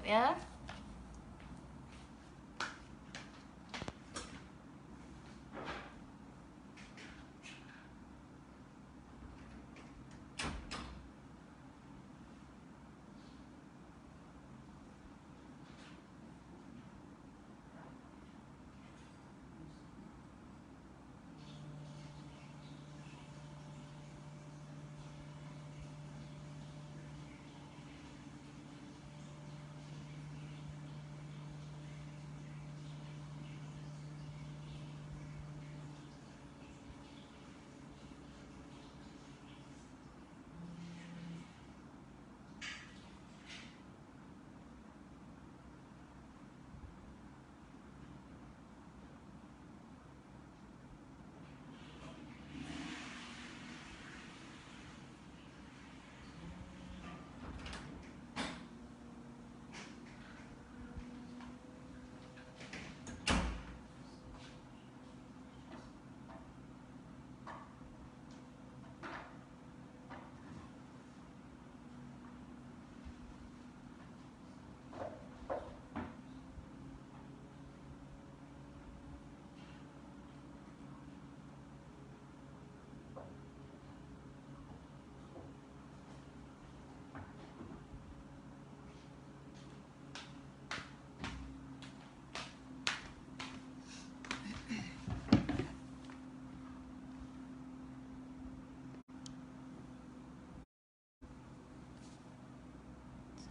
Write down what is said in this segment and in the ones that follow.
Sekejap ya.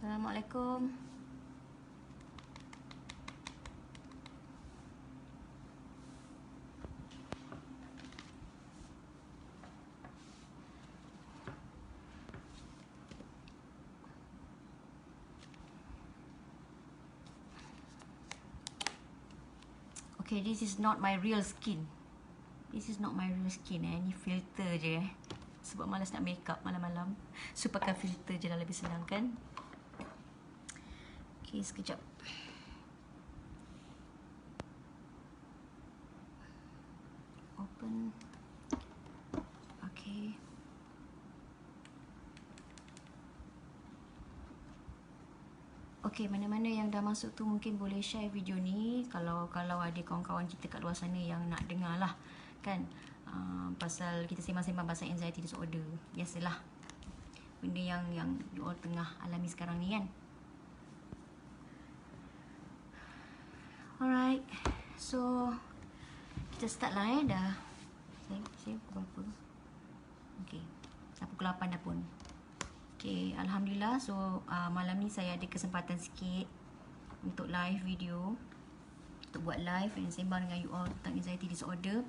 Assalamualaikum. Okay, this is not my real skin. This is not my real skin Ni filter je sebab malas nak make up malam-malam. So pakai filter je dah lebih senang kan. Okay, sekejap. Open. Okay. Okay, mana-mana yang dah masuk tu mungkin boleh share video ni. Kalau ada kawan-kawan kita kat luar sana yang nak dengar lah kan, pasal kita sembang-sembang pasal anxiety disorder. Biasalah benda yang you all tengah alami sekarang ni kan. Alright, so kita start lah dah. Saya pukul berapa? Okay, dah pukul 8 dah pun. Okay, Alhamdulillah. So malam ni saya ada kesempatan sikit untuk live video, untuk buat live dan sembang dengan you all tentang anxiety disorder.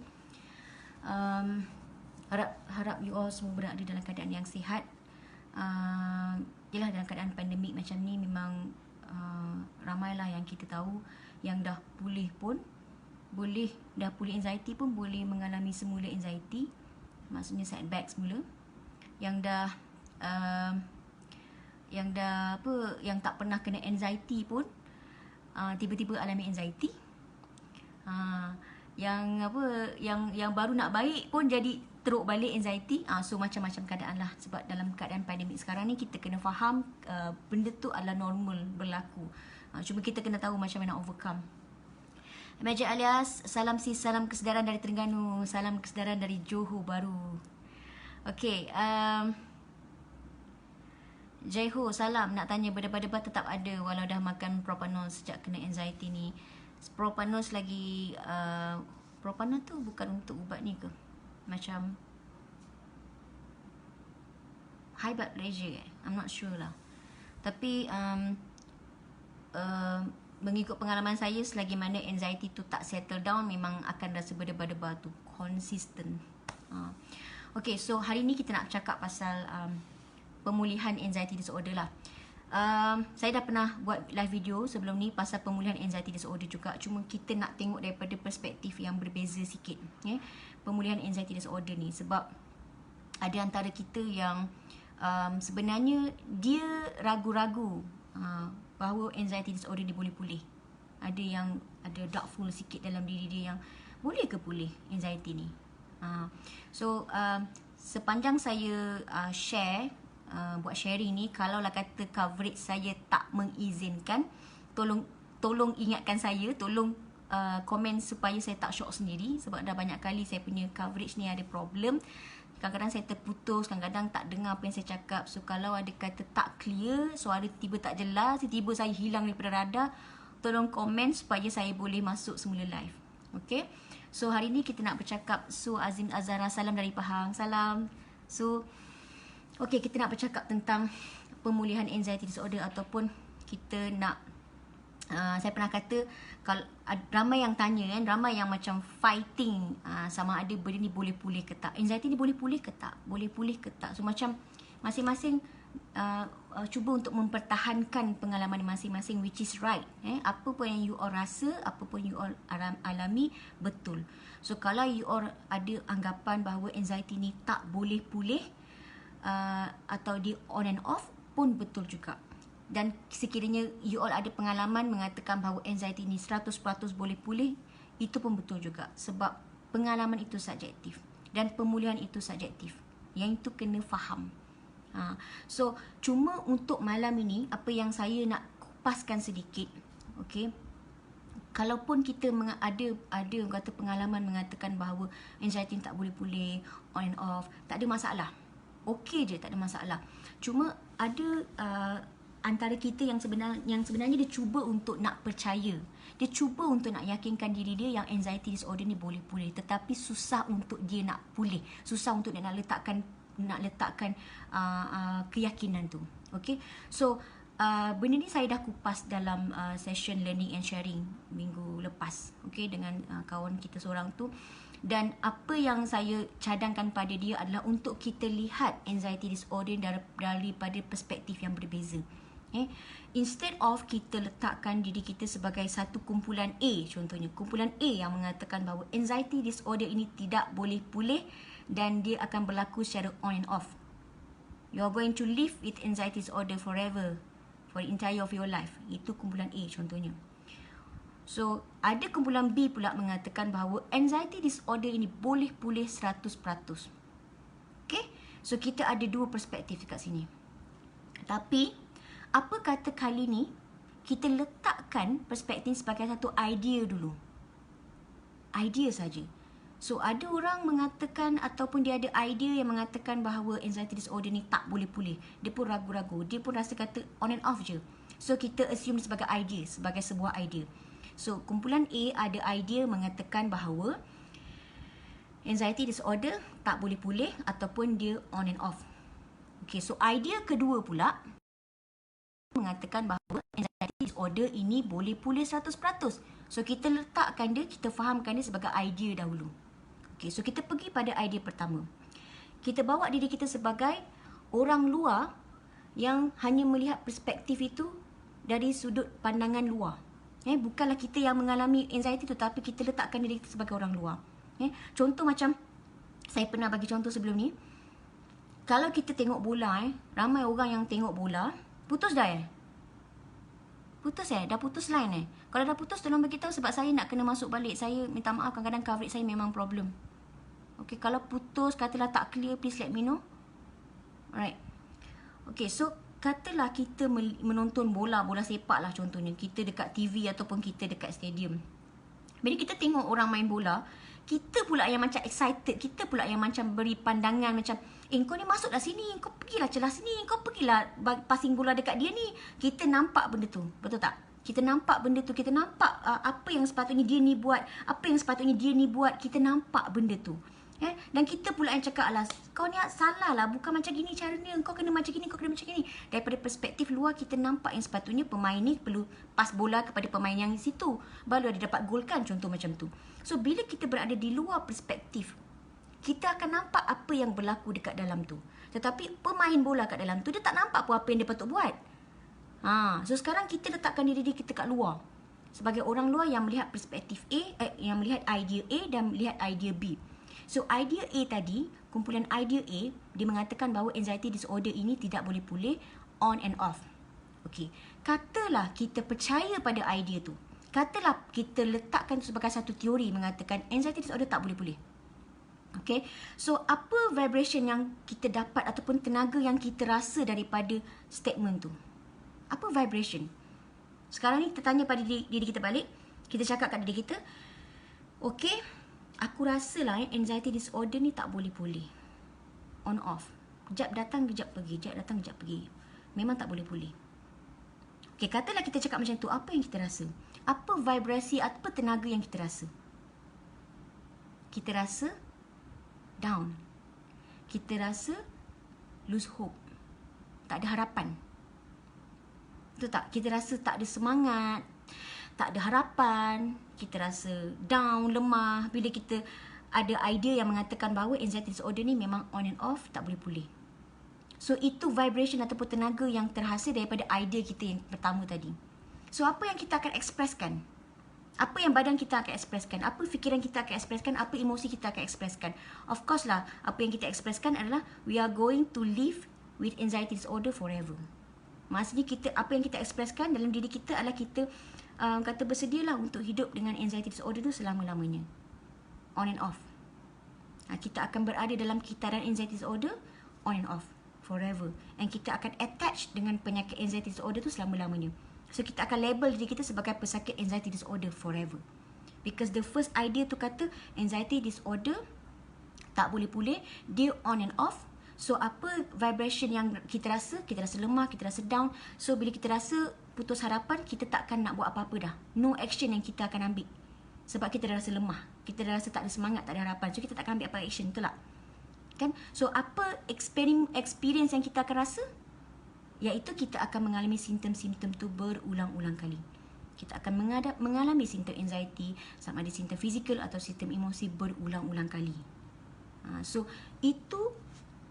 Harap you all semua berada dalam keadaan yang sihat. Yelah, dalam keadaan pandemik macam ni memang ramailah yang kita tahu yang dah pulih pun dah pulih anxiety pun boleh mengalami semula anxiety, maksudnya setback semula. Yang tak pernah kena anxiety pun tiba-tiba alami anxiety. Yang baru nak baik pun jadi teruk balik anxiety. So macam-macam keadaan lah. Sebab dalam keadaan pandemik sekarang ni kita kena faham benda tu adalah normal berlaku. Cuma kita kena tahu macam mana overcome. Majid alias, salam sis, salam kesedaran dari Terengganu, salam kesedaran dari Johor Bahru. Okay, Jaiho, salam. Nak tanya, berdebar-debar tetap ada walau dah makan propanol sejak kena anxiety ni. Propanol lagi, propanol tu bukan untuk ubat ni ke? Macam high blood pressure I'm not sure lah. Tapi mengikut pengalaman saya, selagi mana anxiety tu tak settle down, memang akan rasa berdebar-debar tu consistent. Okay, so hari ni kita nak cakap pasal pemulihan anxiety disorder lah. Saya dah pernah buat live video sebelum ni pasal pemulihan anxiety disorder juga. Cuma kita nak tengok daripada perspektif yang berbeza sikit, pemulihan anxiety disorder ni. Sebab ada antara kita yang sebenarnya dia ragu-ragu bahawa anxiety disorder dia boleh pulih. Ada yang ada doubtful sikit dalam diri dia yang boleh ke pulih anxiety ni. So sepanjang saya share buat sharing ni, kalaulah kata coverage saya tak mengizinkan, tolong ingatkan saya, tolong komen supaya saya tak shock sendiri, sebab dah banyak kali saya punya coverage ni ada problem. Kadang-kadang saya terputus, kadang-kadang tak dengar apa yang saya cakap. So kalau ada kata tak clear, suara tiba tak jelas, tiba saya hilang daripada radar, tolong komen supaya saya boleh masuk semula live. Okay, so hari ni kita nak bercakap. So Azim Azhara, salam dari Pahang. Salam. So okay, kita nak bercakap tentang pemulihan anxiety disorder, ataupun kita nak saya pernah kata, kalau ramai yang tanya kan, ramai yang macam fighting sama ada benda ni boleh pulih ke tak, anxiety ni boleh pulih ke tak, boleh pulih ke tak. So macam masing-masing cuba untuk mempertahankan pengalaman masing-masing, which is right. Apa pun yang you all rasa, apa pun you all alami, betul. So kalau you all ada anggapan bahawa anxiety ni tak boleh pulih, atau dia on and off, pun betul juga. Dan sekiranya you all ada pengalaman mengatakan bahawa anxiety ni 100% boleh pulih, itu pun betul juga. Sebab pengalaman itu subjektif dan pemulihan itu subjektif. Yang itu kena faham. So cuma untuk malam ini, apa yang saya nak kupaskan sedikit, okay, kalaupun kita ada kata pengalaman mengatakan bahawa anxiety tak boleh pulih, on and off, tak ada masalah. Okey je, tak ada masalah. Cuma ada antara kita yang sebenarnya dia cuba untuk nak percaya. Dia cuba untuk nak yakinkan diri dia yang anxiety disorder ni boleh pulih, tetapi susah untuk dia nak pulih. Susah untuk dia nak letakkan keyakinan tu. Okey. So benda ni saya dah kupas dalam session learning and sharing minggu lepas, okey, dengan kawan kita seorang tu. Dan apa yang saya cadangkan pada dia adalah untuk kita lihat anxiety disorder daripada perspektif yang berbeza. Instead of kita letakkan diri kita sebagai satu kumpulan A, contohnya kumpulan A yang mengatakan bahawa anxiety disorder ini tidak boleh pulih dan dia akan berlaku secara on and off. You are going to live with anxiety disorder forever, for the entire of your life. Itu kumpulan A contohnya. So ada kumpulan B pula mengatakan bahawa anxiety disorder ini boleh pulih 100%. Okay, so kita ada dua perspektif dekat sini. Tapi apa kata kali ni kita letakkan perspektif sebagai satu idea dulu. Idea saja. So ada orang mengatakan ataupun dia ada idea yang mengatakan bahawa anxiety disorder ni tak boleh pulih. Dia pun ragu-ragu, dia pun rasa kata on and off je. So kita assume sebagai idea, sebagai sebuah idea. So kumpulan A ada idea mengatakan bahawa anxiety disorder tak boleh pulih ataupun dia on and off. Okay, so idea kedua pula mengatakan bahawa anxiety disorder ini boleh pulih 100%. So kita letakkan dia, kita fahamkan dia sebagai idea dahulu. Okay, so kita pergi pada idea pertama. Kita bawa diri kita sebagai orang luar yang hanya melihat perspektif itu dari sudut pandangan luar. Bukanlah kita yang mengalami anxiety tu, tapi kita letakkan diri kita sebagai orang luar. Contoh macam saya pernah bagi contoh sebelum ni. Kalau kita tengok bola, ramai orang yang tengok bola, putus dah Putus dah putus line Kalau dah putus, tolong beritahu sebab saya nak kena masuk balik. Saya minta maaf, kadang-kadang coverage saya memang problem. Okay, kalau putus, katalah tak clear, please let me know. Alright. Okay, so katalah kita menonton bola sepak lah contohnya. Kita dekat TV ataupun kita dekat stadium. Bila kita tengok orang main bola, kita pula yang macam excited. Kita pula yang macam beri pandangan macam, kau ni masuklah sini, kau pergilah celah sini, kau pergilah passing bola dekat dia ni. Kita nampak benda tu, betul tak? Kita nampak benda tu, kita nampak apa yang sepatutnya dia ni buat, apa yang sepatutnya dia ni buat, kita nampak benda tu. Dan kita pula yang cakap, alah, kau ni salah lah, bukan macam gini caranya, kau kena macam gini, kau kena macam gini. Daripada perspektif luar, kita nampak yang sepatutnya pemain ni perlu pas bola kepada pemain yang di situ, baru dia dapat gol kan, contoh macam tu. So bila kita berada di luar perspektif, kita akan nampak apa yang berlaku dekat dalam tu. Tetapi pemain bola kat dalam tu, dia tak nampak apa yang dia patut buat. So sekarang kita letakkan diri kita kat luar, sebagai orang luar yang melihat perspektif A, yang melihat idea A dan melihat idea B. So idea A tadi, kumpulan idea A, dia mengatakan bahawa anxiety disorder ini tidak boleh pulih, on and off. Okey, katalah kita percaya pada idea tu. Katalah kita letakkan sebagai satu teori mengatakan anxiety disorder tak boleh pulih. Okay, so apa vibration yang kita dapat ataupun tenaga yang kita rasa daripada statement tu? Apa vibration? Sekarang ni kita tanya pada diri kita balik. Kita cakap kat diri kita, okay, aku rasa lah anxiety disorder ni tak boleh-boleh. On off. Kejap datang, kejap pergi. Kejap datang, kejap pergi. Memang tak boleh-boleh. Okay, katalah kita cakap macam tu. Apa yang kita rasa? Apa vibrasi, apa tenaga yang kita rasa? Kita rasa down. Kita rasa lose hope. Tak ada harapan. Betul tak? Kita rasa tak ada semangat, tak ada harapan. Kita rasa down, lemah. Bila kita ada idea yang mengatakan bahawa anxiety disorder ni memang on and off, tak boleh pulih. So itu vibration ataupun tenaga yang terhasil daripada idea kita yang pertama tadi. So apa yang kita akan ekspreskan? Apa yang badan kita akan ekspreskan? Apa fikiran kita akan ekspreskan? Apa emosi kita akan ekspreskan? Of course lah, apa yang kita ekspreskan adalah we are going to live with anxiety disorder forever. Maksudnya kita, apa yang kita ekspreskan dalam diri kita adalah kita kata bersedialah untuk hidup dengan anxiety disorder tu selama-lamanya. On and off. Kita akan berada dalam kitaran anxiety disorder on and off forever. And kita akan attach dengan penyakit anxiety disorder tu selama-lamanya. So kita akan label diri kita sebagai pesakit anxiety disorder forever. Because the first idea tu kata anxiety disorder tak boleh pulih, dia on and off. So apa vibration yang kita rasa lemah, kita rasa down. So bila kita rasa putus harapan, kita tak akan nak buat apa-apa dah. No action yang kita akan ambil. Sebab kita dah rasa lemah, kita dah rasa tak ada semangat, tak ada harapan. So kita tak akan ambil apa action, betul tak? Kan? So apa experience yang kita akan rasa? Iaitu kita akan mengalami simptom-simptom tu berulang-ulang kali. Kita akan mengalami simptom anxiety, sama ada simptom fizikal atau simptom emosi berulang-ulang kali. So itu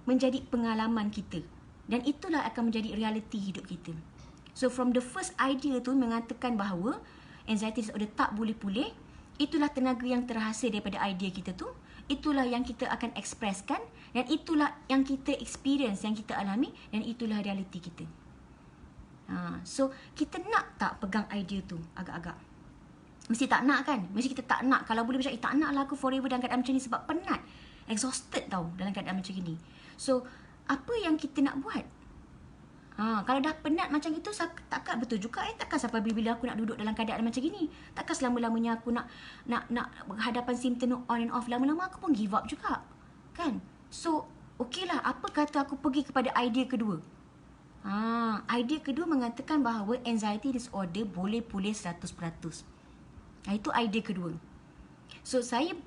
menjadi pengalaman kita. Dan itulah akan menjadi realiti hidup kita. So from the first idea tu mengatakan bahawa anxiety disorder tak boleh pulih, itulah tenaga yang terhasil daripada idea kita tu. Itulah yang kita akan ekspreskan. Dan itulah yang kita experience, yang kita alami. Dan itulah realiti kita. So kita nak tak pegang idea tu agak-agak? Mesti tak nak kan? Mesti kita tak nak. Kalau boleh macam tak nak lah aku forever dalam keadaan macam ni. Sebab penat, exhausted tau dalam keadaan macam ni. So apa yang kita nak buat? Kalau dah penat macam itu, takkan betul juga takkan sampai bila aku nak duduk dalam keadaan macam gini. Takkan selama-lamanya aku nak berhadapan simptom on and off. Lama-lama aku pun give up juga. Kan? So, okey lah, apa kata aku pergi kepada idea kedua? Idea kedua mengatakan bahawa anxiety disorder boleh pulih 100%. Itu idea kedua. So, saya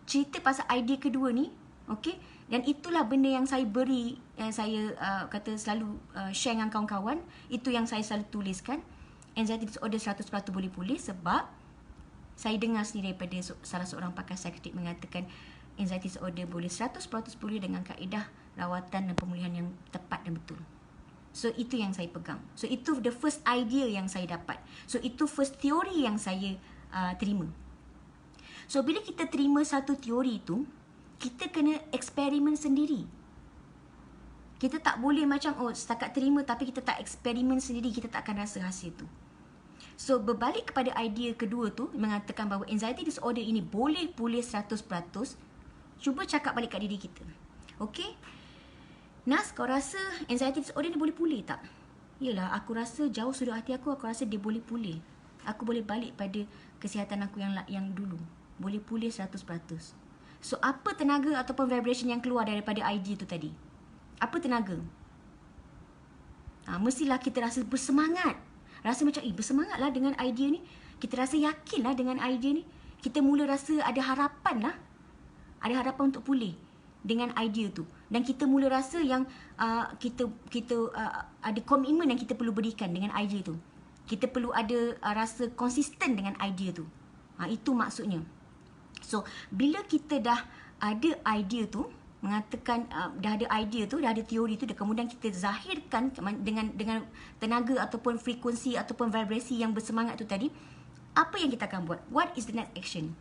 cerita pasal idea kedua ni, okey? Dan itulah benda yang saya beri, yang saya kata selalu share dengan kawan-kawan. Itu yang saya selalu tuliskan. Anxiety disorder 100% boleh pulih sebab saya dengar sendiri daripada salah seorang pakar psikiatrik mengatakan anxiety disorder boleh 100% pulih dengan kaedah rawatan dan pemulihan yang tepat dan betul. So itu yang saya pegang. So itu the first idea yang saya dapat. So itu first teori yang saya terima. So bila kita terima satu teori itu, kita kena eksperimen sendiri. Kita tak boleh macam setakat terima tapi kita tak eksperimen sendiri, kita tak akan rasa hasil tu. So berbalik kepada idea kedua tu mengatakan bahawa anxiety disorder ini boleh pulih 100%. Cuba cakap balik kat diri kita. Okey? Nas, kau rasa anxiety disorder ni boleh pulih tak? Yelah, aku rasa jauh sudut hati aku rasa dia boleh pulih. Aku boleh balik pada kesihatan aku yang dulu. Boleh pulih 100%. So, apa tenaga ataupun vibration yang keluar daripada idea tu tadi? Apa tenaga? Mestilah kita rasa bersemangat. Rasa macam, bersemangatlah dengan idea ni. Kita rasa yakinlah dengan idea ni. Kita mula rasa ada harapan lah. Ada harapan untuk pulih dengan idea tu. Dan kita mula rasa yang kita ada komitmen yang kita perlu berikan dengan idea tu. Kita perlu ada rasa konsisten dengan idea tu. Itu maksudnya. So, bila kita dah ada idea tu, mengatakan dah ada idea tu, dah ada teori tu, dan kemudian kita zahirkan dengan tenaga ataupun frekuensi ataupun vibrasi yang bersemangat tu tadi, apa yang kita akan buat? What is the next action?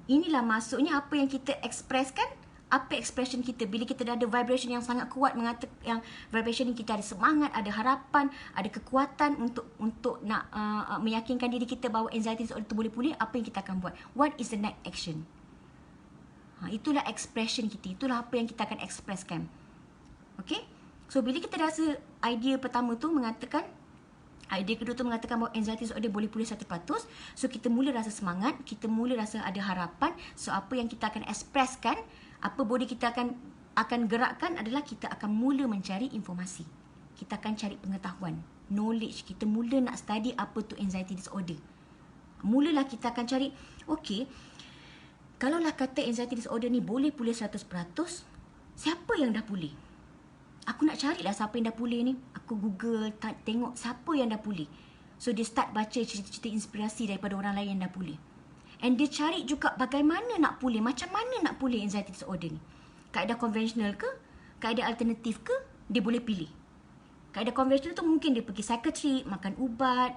Inilah maksudnya apa yang kita ekspreskan, apa expression kita bila kita dah ada vibration yang sangat kuat, mengatakan yang vibration ni kita ada semangat, ada harapan, ada kekuatan untuk nak meyakinkan diri kita bahawa anxiety disorder itu boleh pulih. Apa yang kita akan buat? What is the next action? Itulah expression kita. Itulah apa yang kita akan expresskan. Okay? So, bila kita rasa idea pertama tu mengatakan, idea kedua tu mengatakan bahawa anxiety disorder boleh pulih 100%. So, kita mula rasa semangat. Kita mula rasa ada harapan. So, apa yang kita akan expresskan, apa body kita akan gerakkan adalah kita akan mula mencari informasi. Kita akan cari pengetahuan. Knowledge. Kita mula nak study apa tu anxiety disorder. Mulalah kita akan cari, okay, kalaulah kata anxiety disorder ni boleh pulih 100%, siapa yang dah pulih? Aku nak carilah siapa yang dah pulih ni. Aku Google, tengok siapa yang dah pulih. So, dia start baca cerita-cerita inspirasi daripada orang lain yang dah pulih. And dia cari juga bagaimana nak pulih, macam mana nak pulih anxiety disorder ni. Kaedah konvensional ke? Kaedah alternatif ke? Dia boleh pilih. Kaedah konvensional tu mungkin dia pergi psikiatrik, makan ubat,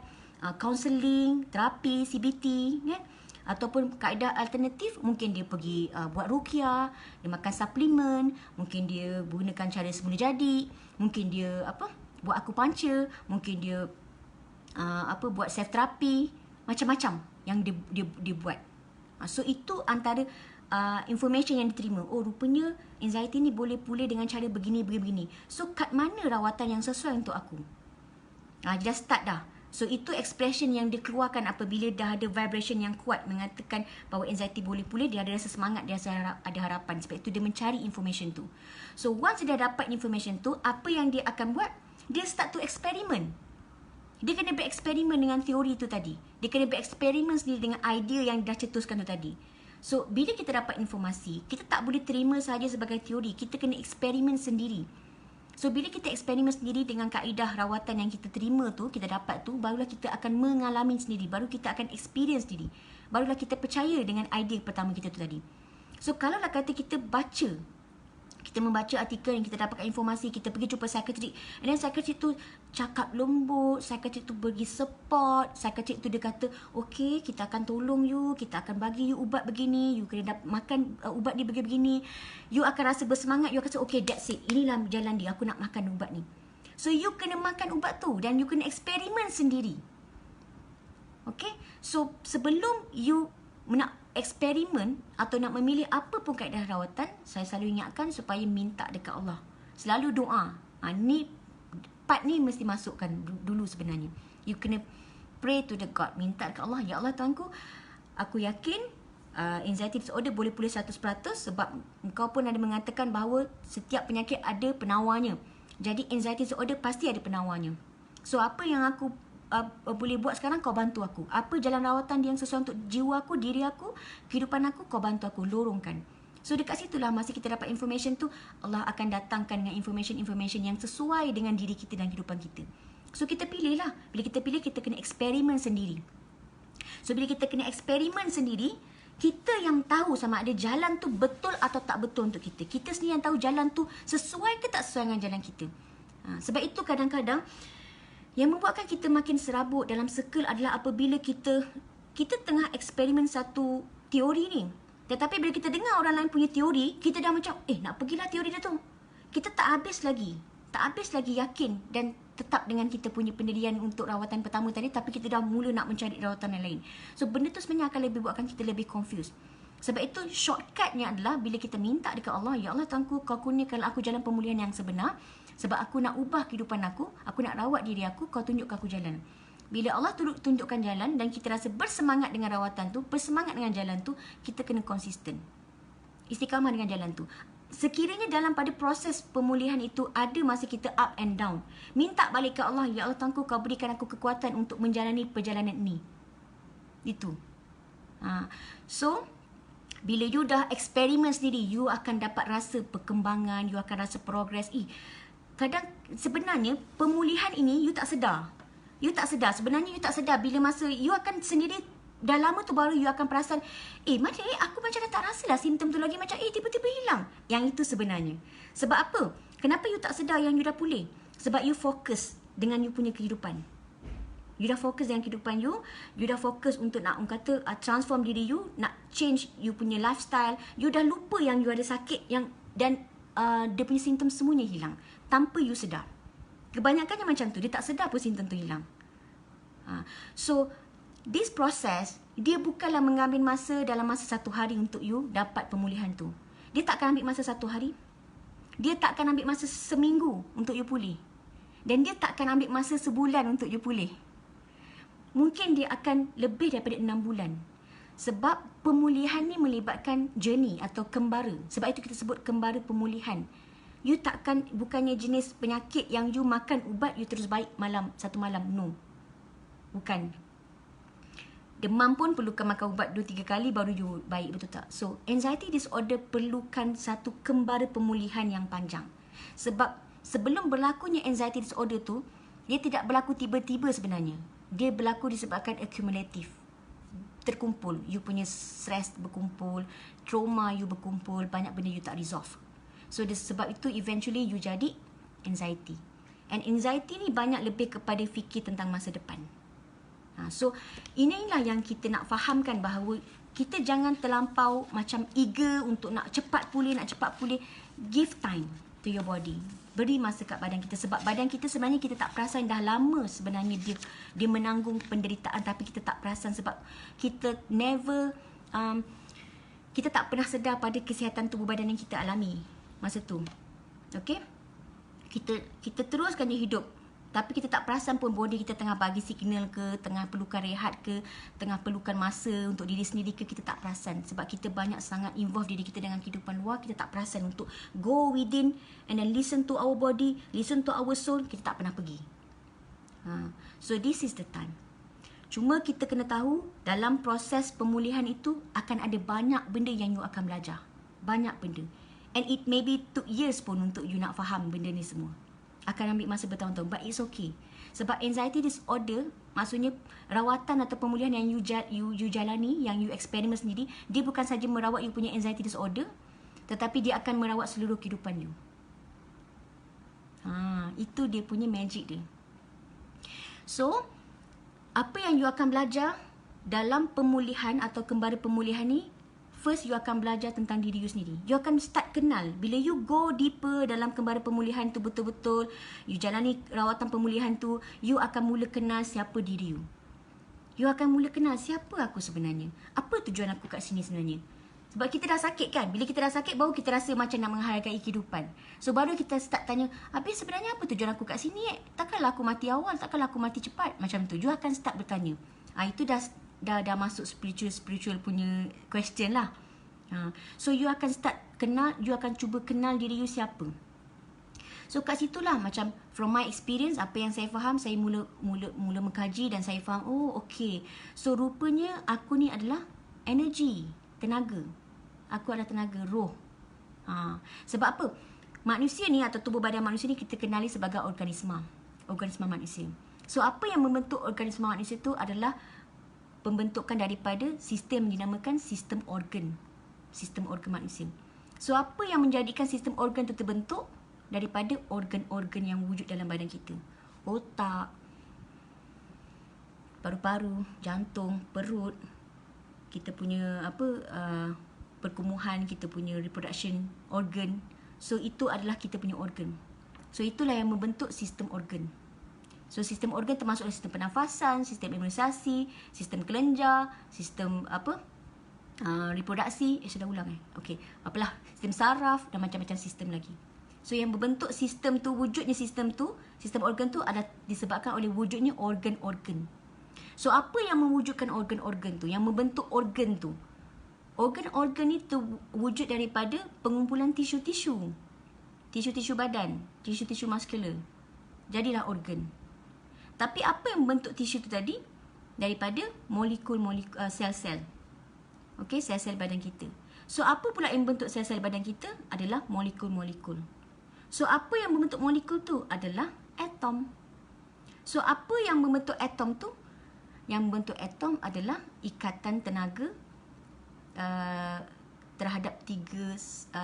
counselling, terapi, CBT, kan? Ataupun kaedah alternatif, mungkin dia pergi buat ruqyah, dia makan suplemen, mungkin dia gunakan cara semula jadi, mungkin dia buat acupuncture, mungkin dia buat self terapi, macam-macam yang dia buat. So itu antara information yang diterima. Oh, rupanya anxiety ni boleh pulih dengan cara begini. So kat mana rawatan yang sesuai untuk aku? Just start dah. So, itu expression yang dikeluarkan apabila dah ada vibration yang kuat mengatakan bahawa anxiety boleh pulih, dia ada rasa semangat, dia ada harapan. Sebab itu dia mencari information tu. So, once dia dapat information tu, apa yang dia akan buat? Dia start to experiment. Dia kena bereksperimen dengan teori tu tadi. Dia kena bereksperimen sendiri dengan idea yang dah cetuskan tu tadi. So, bila kita dapat informasi, kita tak boleh terima sahaja sebagai teori. Kita kena eksperimen sendiri. So, bila kita eksperimen sendiri dengan kaedah rawatan yang kita terima tu, kita dapat tu, barulah kita akan mengalami sendiri. Baru kita akan experience sendiri. Barulah kita percaya dengan idea pertama kita tu tadi. So, kalaulah kata kita baca, kita membaca artikel yang kita dapatkan informasi, kita pergi jumpa psikiatrik, and then psikiatrik tu cakap lembut, psikiatrik tu bagi support, psikiatrik tu dia kata, okay, kita akan tolong you, kita akan bagi you ubat begini, you kena makan ubat ni begini-begini, you akan rasa bersemangat, you akan rasa, okay, that's it, inilah jalan dia, aku nak makan ubat ni. So, you kena makan ubat tu dan you kena eksperimen sendiri. Okay, so sebelum you nak eksperimen atau nak memilih apa pun kaedah rawatan, saya selalu ingatkan supaya minta dekat Allah. Selalu doa. Ni part ni mesti masukkan dulu sebenarnya. You kena pray to the God. Minta dekat Allah. Ya Allah Tuanku, aku yakin anxiety disorder boleh pulih 100% sebab engkau pun ada mengatakan bahawa setiap penyakit ada penawarnya. Jadi anxiety disorder pasti ada penawarnya. So apa yang aku boleh buat sekarang, kau bantu aku. Apa jalan rawatan yang sesuai untuk jiwa aku, diri aku, kehidupan aku, kau bantu aku, lorongkan. So dekat situlah masa kita dapat information tu, Allah akan datangkan dengan information yang sesuai dengan diri kita dan kehidupan kita. So kita pilih lah. Bila kita pilih, kita kena eksperimen sendiri. So bila kita kena eksperimen sendiri, kita yang tahu sama ada jalan tu betul atau tak betul untuk kita. Kita sendiri yang tahu jalan tu sesuai ke tak sesuai dengan jalan kita. Sebab itu kadang-kadang yang membuatkan kita makin serabut dalam circle adalah apabila kita tengah eksperimen satu teori ni. Tetapi bila kita dengar orang lain punya teori, kita dah macam, nak pergilah teori dia tu. Kita tak habis lagi yakin dan tetap dengan kita punya pendirian untuk rawatan pertama tadi, tapi kita dah mula nak mencari rawatan yang lain. So, benda tu sebenarnya akan lebih buatkan kita lebih confused. Sebab itu, shortcutnya adalah bila kita minta dekat Allah, Ya Allah Tuanku, kau kurniakan aku jalan pemulihan yang sebenar. Sebab aku nak ubah kehidupan aku nak rawat diri aku, kau tunjukkan aku jalan. Bila Allah tunjukkan jalan dan kita rasa bersemangat dengan rawatan tu, bersemangat dengan jalan tu, kita kena konsisten. Istiqamah dengan jalan tu. Sekiranya dalam pada proses pemulihan itu ada masa kita up and down, minta balik ke Allah, Ya Allah Tuanku, kau berikan aku kekuatan untuk menjalani perjalanan ini. Itu. So, bila you dah eksperimen sendiri, you akan dapat rasa perkembangan, you akan rasa progress. Kadang sebenarnya pemulihan ini you tak sedar. Sebenarnya you tak sedar bila masa you akan sendiri dah lama tu baru you akan perasan, macam aku macam dah tak rasa lah simptom tu lagi, macam tiba-tiba hilang. Yang itu sebenarnya. Sebab apa? Kenapa you tak sedar yang you dah pulih? Sebab you fokus dengan you punya kehidupan. You dah fokus dengan kehidupan you dah fokus untuk nak transform diri you, nak change you punya lifestyle. You dah lupa yang you ada sakit dan dia punya simptom semuanya hilang tanpa you sedar. Kebanyakannya macam tu, dia tak sedar pun simptom tu hilang. So this process, dia bukanlah mengambil masa dalam masa 1 hari untuk you dapat pemulihan tu. Dia tak akan ambil masa 1 hari. Dia tak akan ambil masa seminggu untuk you pulih. Dan dia tak akan ambil masa sebulan untuk you pulih. Mungkin dia akan lebih daripada 6 bulan. Sebab pemulihan ni melibatkan journey atau kembara. Sebab itu kita sebut kembara pemulihan. You takkan, bukannya jenis penyakit yang you makan ubat, you terus baik satu malam. No. Bukan. Demam pun perlukan makan ubat 2-3 kali baru you baik, betul tak? So, anxiety disorder perlukan satu kembara pemulihan yang panjang. Sebab sebelum berlakunya anxiety disorder tu, dia tidak berlaku tiba-tiba sebenarnya. Dia berlaku disebabkan accumulative. Terkumpul. You punya stress berkumpul, trauma you berkumpul, banyak benda you tak resolve. So, sebab itu eventually you jadi anxiety. And anxiety ni banyak lebih kepada fikir tentang masa depan. So, inilah yang kita nak fahamkan bahawa kita jangan terlampau macam eager untuk nak cepat pulih. Give time to your body. Beri masa kat badan kita. Sebab badan kita sebenarnya kita tak perasan dah lama sebenarnya dia menanggung penderitaan. Tapi kita tak perasan sebab kita never, kita tak pernah sedar pada kesihatan tubuh badan yang kita alami masa tu. Okay? Kita teruskan je hidup. Tapi kita tak perasan pun body kita tengah bagi signal ke, tengah perlukan rehat ke, tengah perlukan masa untuk diri sendiri ke, kita tak perasan. Sebab kita banyak sangat involve diri kita dengan kehidupan luar, kita tak perasan untuk go within and then listen to our body, listen to our soul, kita tak pernah pergi. So this is the time. Cuma kita kena tahu dalam proses pemulihan itu akan ada banyak benda yang you akan belajar. Banyak benda. And it maybe took years pun untuk you nak faham benda ni semua. Akan ambil masa bertahun-tahun, but it's okay. Sebab anxiety disorder, maksudnya rawatan atau pemulihan yang you jalani, yang you eksperimen sendiri, dia bukan saja merawat you punya anxiety disorder, tetapi dia akan merawat seluruh kehidupan you. Itu dia punya magic dia. So, apa yang you akan belajar dalam pemulihan atau kembara pemulihan ni, first, you akan belajar tentang diri you sendiri. You akan start kenal. Bila you go deeper dalam kembara pemulihan tu betul-betul, you jalani rawatan pemulihan tu, you akan mula kenal siapa diri you. You akan mula kenal siapa aku sebenarnya. Apa tujuan aku kat sini sebenarnya. Sebab kita dah sakit kan. Bila kita dah sakit, baru kita rasa macam nak menghargai kehidupan. So, baru kita start tanya, habis sebenarnya apa tujuan aku kat sini? Takkanlah aku mati awal, takkanlah aku mati cepat. Macam tu. You akan start bertanya. Itu dah masuk spiritual punya question lah. So you akan start kenal, you akan cuba kenal diri you siapa. So kat situlah macam from my experience, apa yang saya faham, saya mula mengkaji dan saya faham, oh okay. So rupanya aku ni adalah energy, tenaga. Aku adalah tenaga, roh. Sebab apa? Manusia ni atau tubuh badan manusia ni kita kenali sebagai organisma manusia. So apa yang membentuk organisma manusia tu adalah pembentukan daripada sistem yang dinamakan sistem organ manusia. So apa yang menjadikan sistem organ itu terbentuk? Daripada organ-organ yang wujud dalam badan kita. Otak, paru-paru, jantung, perut, kita punya perkumuhan, kita punya reproduction organ. So itu adalah kita punya organ. So itulah yang membentuk sistem organ. So sistem organ termasuk sistem pernafasan, sistem imunisasi, sistem kelenjar, sistem reproduksi, sudah ulang okey, apalah, sistem saraf dan macam-macam sistem lagi. So yang membentuk sistem tu, wujudnya sistem tu, sistem organ tu adalah disebabkan oleh wujudnya organ-organ. So apa yang mewujudkan organ-organ tu, yang membentuk organ tu? Organ-organ itu wujud daripada pengumpulan tisu-tisu badan, tisu-tisu muskular. Jadilah organ. Tapi apa yang membentuk tisu itu tadi? Daripada molekul-molekul, sel-sel. Okey, sel-sel badan kita. So, apa pula yang membentuk sel-sel badan kita? Adalah molekul-molekul. So, apa yang membentuk molekul tu? Adalah atom. So, apa yang membentuk atom tu? Yang membentuk atom adalah ikatan tenaga terhadap 3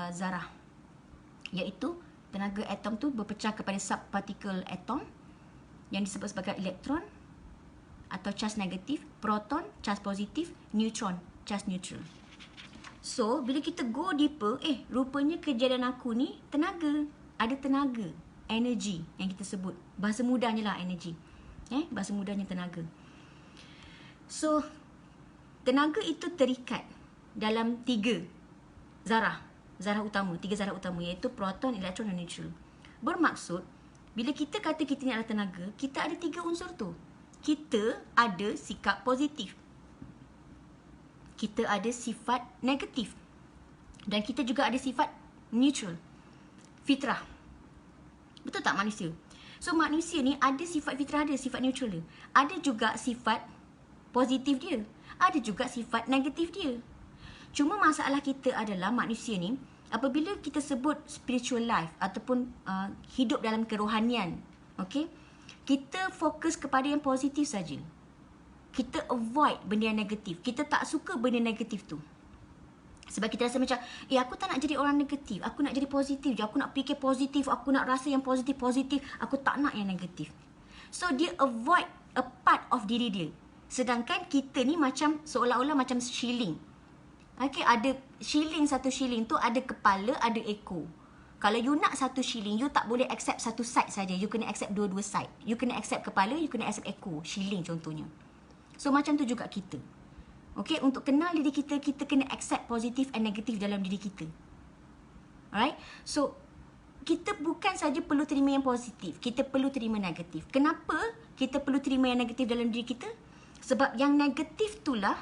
zarah. Iaitu, tenaga atom tu berpecah kepada subpartikel atom yang disebut sebagai elektron atau charge negatif, proton, charge positif, neutron, charge neutral. So, bila kita go deeper, rupanya kejadian aku ni tenaga. Ada tenaga, energy yang kita sebut. Bahasa mudahnya lah energy. Bahasa mudahnya tenaga. So, tenaga itu terikat dalam 3 zarah utama, 3 zarah utama, iaitu proton, elektron dan neutron. Bermaksud, bila kita kata kita ni adalah tenaga, kita ada 3 unsur tu. Kita ada sikap positif, kita ada sifat negatif, dan kita juga ada sifat neutral, fitrah. Betul tak manusia? So manusia ni ada sifat fitrah dia, sifat neutral dia. Ada juga sifat positif dia, ada juga sifat negatif dia. Cuma masalah kita adalah manusia ni, apabila kita sebut spiritual life ataupun hidup dalam kerohanian, okay, kita fokus kepada yang positif saja. Kita avoid benda yang negatif. Kita tak suka benda negatif tu. Sebab kita rasa macam, aku tak nak jadi orang negatif. Aku nak jadi positif je. Aku nak fikir positif. Aku nak rasa yang positif-positif. Aku tak nak yang negatif. So, dia avoid a part of diri dia. Sedangkan kita ni macam, seolah-olah macam shilling. Okay, ada shilling, satu shilling tu ada kepala, ada ekor. Kalau you nak satu shilling, you tak boleh accept satu side saja. You kena accept dua-dua side. You kena accept kepala, you kena accept ekor. Shilling contohnya. So, macam tu juga kita. Okay, untuk kenal diri kita, kita kena accept positif and negatif dalam diri kita. Alright? So, kita bukan saja perlu terima yang positif. Kita perlu terima negatif. Kenapa kita perlu terima yang negatif dalam diri kita? Sebab yang negatif itulah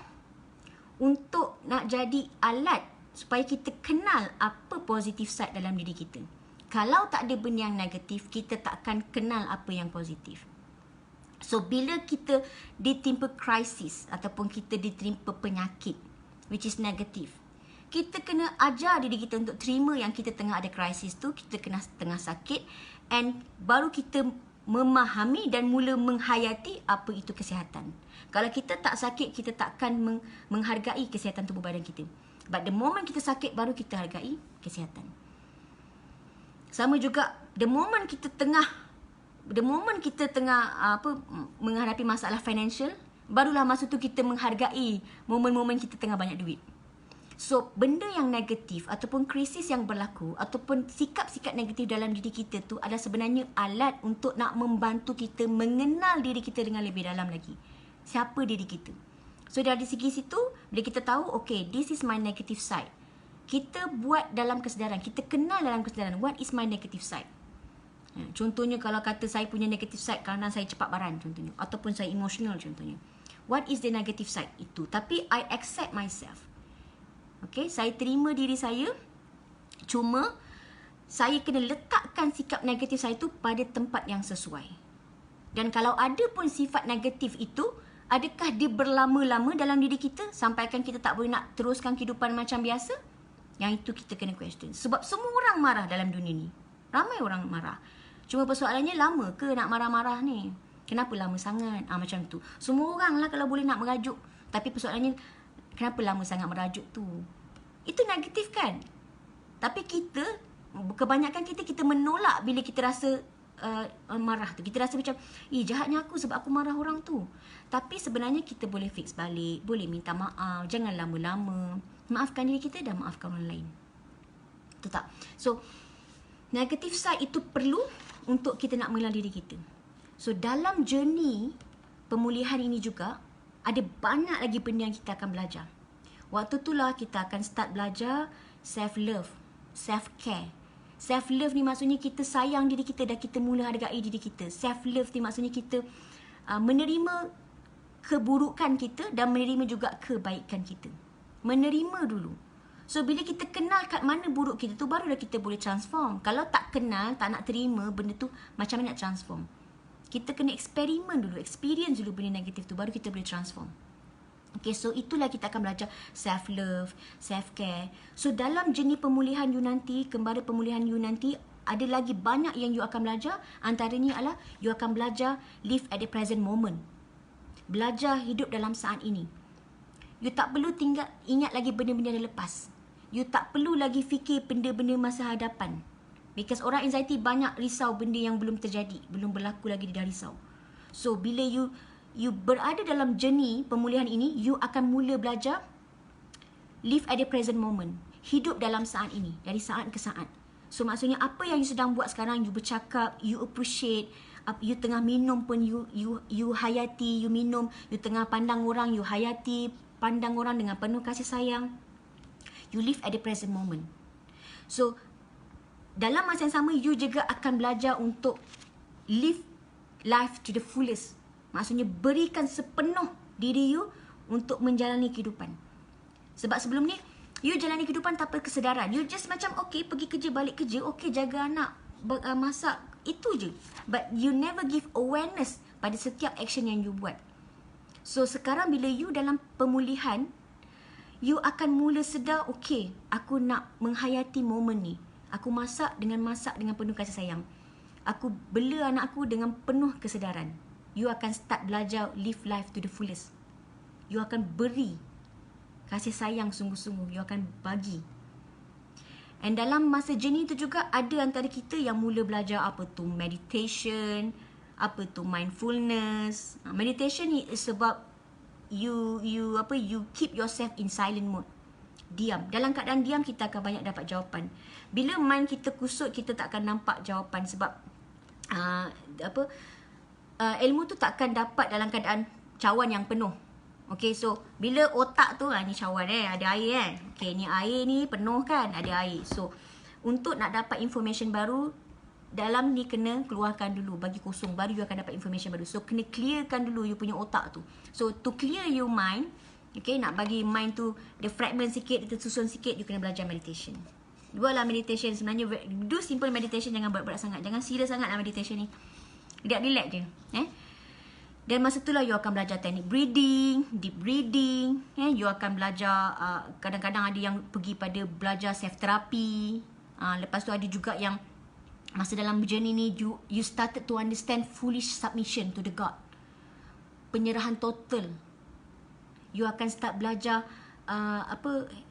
untuk nak jadi alat supaya kita kenal apa positif side dalam diri kita. Kalau tak ada benda yang negatif, kita tak akan kenal apa yang positif. So, bila kita ditimpa krisis ataupun kita ditimpa penyakit, which is negatif, kita kena ajar diri kita untuk terima yang kita tengah ada krisis tu, kita tengah sakit, and baru kita memahami dan mula menghayati apa itu kesihatan. Kalau kita tak sakit, kita takkan menghargai kesihatan tubuh badan kita. But the moment kita sakit, baru kita hargai kesihatan. Sama juga, the moment kita tengah menghadapi masalah financial, barulah masa tu kita menghargai momen-momen kita tengah banyak duit. So, benda yang negatif ataupun krisis yang berlaku ataupun sikap-sikap negatif dalam diri kita tu adalah sebenarnya alat untuk nak membantu kita mengenal diri kita dengan lebih dalam lagi. Siapa diri kita? So, dari segi situ, bila kita tahu, okay, this is my negative side. Kita buat dalam kesedaran, kita kenal dalam kesedaran, what is my negative side? Contohnya kalau kata saya punya negative side kerana saya cepat baran contohnya, ataupun saya emotional contohnya. What is the negative side? Itu. Tapi I accept myself. Okay, saya terima diri saya. Cuma saya kena letakkan sikap negatif saya tu pada tempat yang sesuai. Dan kalau ada pun sifat negatif itu, adakah dia berlama-lama dalam diri kita sampaikan kita tak boleh nak teruskan kehidupan macam biasa? Yang itu kita kena question. Sebab semua orang marah dalam dunia ni. Ramai orang marah. Cuma persoalannya, lama ke nak marah-marah ni? Kenapa lama sangat? Macam tu. Semua orang lah kalau boleh nak merajuk. Tapi persoalannya, kenapa lama sangat merajuk tu? Itu negatif kan? Tapi kita, kebanyakan kita menolak bila kita rasa marah tu. Kita rasa macam, jahatnya aku sebab aku marah orang tu. Tapi sebenarnya kita boleh fix balik. Boleh minta maaf. Jangan lama-lama. Maafkan diri kita dan maafkan orang lain. Betul tak? So, negative side itu perlu untuk kita nak mengenal diri kita. So, dalam journey pemulihan ini juga, ada banyak lagi benda yang kita akan belajar. Waktu itulah kita akan start belajar self-love, self-care. Self-love ni maksudnya kita sayang diri kita dan kita mula hargai diri kita. Self-love ni maksudnya kita menerima keburukan kita dan menerima juga kebaikan kita. Menerima dulu. So, bila kita kenal kat mana buruk kita tu, barulah kita boleh transform. Kalau tak kenal, tak nak terima benda tu, macam mana nak transform? Kita kena eksperimen dulu, experience dulu benda negatif tu, baru kita boleh transform. Okay, so itulah kita akan belajar self-love, self-care. So, dalam jenis pemulihan you nanti, kembali pemulihan you nanti, ada lagi banyak yang you akan belajar. Antaranya adalah, you akan belajar live at the present moment. Belajar hidup dalam saat ini. You tak perlu ingat lagi benda-benda yang lepas. You tak perlu lagi fikir benda-benda masa hadapan. Because orang anxiety banyak risau benda yang belum terjadi, belum berlaku lagi dia dah risau. So, bila you berada dalam journey pemulihan ini, you akan mula belajar live at the present moment. Hidup dalam saat ini, dari saat ke saat. So, maksudnya apa yang you sedang buat sekarang, you bercakap, you appreciate You tengah minum pun you hayati, you minum. You tengah pandang orang, you hayati, pandang orang dengan penuh kasih sayang. You live at the present moment. So dalam masa yang sama, you juga akan belajar untuk live life to the fullest. Maksudnya berikan sepenuh diri you untuk menjalani kehidupan. Sebab sebelum ni you jalani kehidupan tanpa kesedaran. You just macam okay, pergi kerja, balik kerja, okay, jaga anak, masak, itu je. But you never give awareness pada setiap action yang you buat. So sekarang bila you dalam pemulihan, you akan mula sedar, okay, aku nak menghayati momen ni. Aku masak dengan penuh kasih sayang. Aku bela anak aku dengan penuh kesedaran. You akan start belajar live life to the fullest. You akan beri kasih sayang sungguh-sungguh. You akan bagi. And dalam masa journey tu juga ada antara kita yang mula belajar apa tu meditation, apa tu mindfulness. Meditation ni is about you keep yourself in silent mode. Diam. Dalam keadaan diam kita akan banyak dapat jawapan. Bila mind kita kusut, kita tak akan nampak jawapan sebab ilmu tu tak akan dapat dalam keadaan cawan yang penuh. Okay, so bila otak tu ni cawan ada air okay, ni air ni penuh kan, ada air. So untuk nak dapat information baru, dalam ni kena keluarkan dulu, bagi kosong, baru you akan dapat information baru. So kena clearkan dulu you punya otak tu. So to clear your mind, okay, nak bagi mind tu dia fragment sikit, dia tersusun sikit, you kena belajar meditation. Buatlah meditation. Sebenarnya do simple meditation, jangan berat-berat sangat, jangan serius sangat lah meditation ni. Relax je. Dan masa tu lah you akan belajar teknik breathing, deep breathing. You akan belajar, kadang-kadang ada yang pergi pada belajar self therapy. Lepas tu ada juga yang masa dalam journey ni you started to understand foolish submission to the God. Penyerahan total. You akan start belajar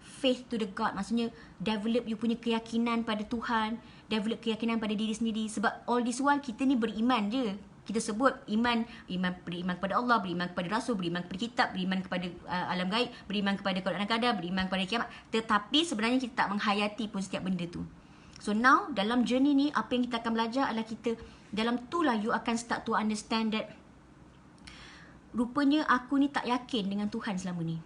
faith to the God. Maksudnya develop you punya keyakinan pada Tuhan, develop keyakinan pada diri sendiri. Sebab all this while kita ni beriman je. Kita sebut iman, beriman kepada Allah, beriman kepada Rasul, beriman kepada kitab, beriman kepada alam gaib, beriman kepada qada dan qadar, beriman kepada kiamat. Tetapi sebenarnya kita tak menghayati pun setiap benda tu. So now dalam journey ni, apa yang kita akan belajar adalah kita, dalam tu lah you akan start to understand that rupanya aku ni tak yakin dengan Tuhan selama ni.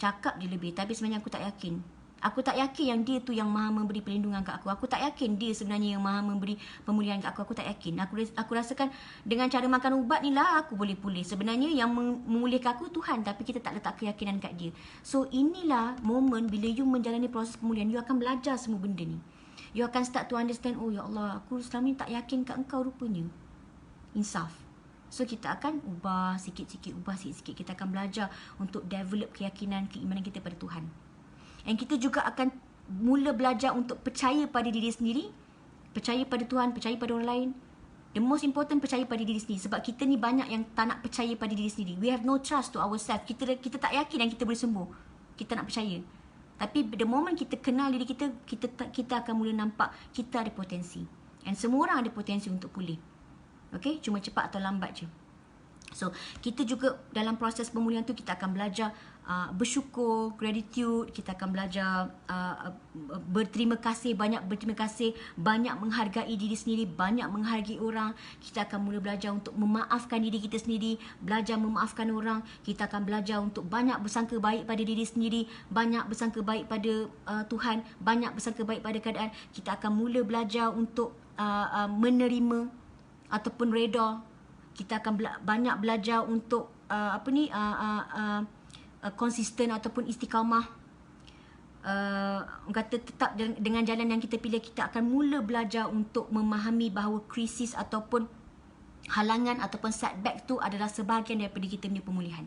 Cakap je lebih, tapi sebenarnya aku tak yakin. Aku tak yakin yang dia tu yang maha memberi perlindungan kat aku. Aku tak yakin dia sebenarnya yang maha memberi pemulihan kat aku. Aku tak yakin. Aku rasakan dengan cara makan ubat ni lah aku boleh pulih. Sebenarnya yang memulihkan aku Tuhan, tapi kita tak letak keyakinan kat dia. So inilah momen bila you menjalani proses pemulihan, you akan belajar semua benda ni. You akan start to understand, oh ya Allah, aku selama ni tak yakin kat engkau rupanya. Insaf. So kita akan ubah sikit-sikit. Kita akan belajar untuk develop keyakinan, keimanan kita pada Tuhan. Dan kita juga akan mula belajar untuk percaya pada diri sendiri, percaya pada Tuhan, percaya pada orang lain. The most important, percaya pada diri sendiri. Sebab kita ni banyak yang tak nak percaya pada diri sendiri. We have no trust to ourselves. Kita tak yakin yang kita boleh sembuh. Kita nak percaya. Tapi the moment kita kenal diri kita, kita akan mula nampak kita ada potensi. And semua orang ada potensi untuk pulih. Okay, cuma cepat atau lambat je. So, kita juga dalam proses pemulihan tu kita akan belajar bersyukur, gratitude. Kita akan belajar berterima kasih, banyak menghargai diri sendiri, banyak menghargai orang. Kita akan mula belajar untuk memaafkan diri kita sendiri, belajar memaafkan orang. Kita akan belajar untuk banyak bersangka baik pada diri sendiri, banyak bersangka baik pada Tuhan, banyak bersangka baik pada keadaan. Kita akan mula belajar untuk menerima ataupun reda. Kita akan banyak belajar untuk konsisten ataupun istiqamah. Kata tetap dengan jalan yang kita pilih. Kita akan mula belajar untuk memahami bahawa krisis ataupun halangan ataupun setback tu adalah sebahagian daripada kita punya pemulihan.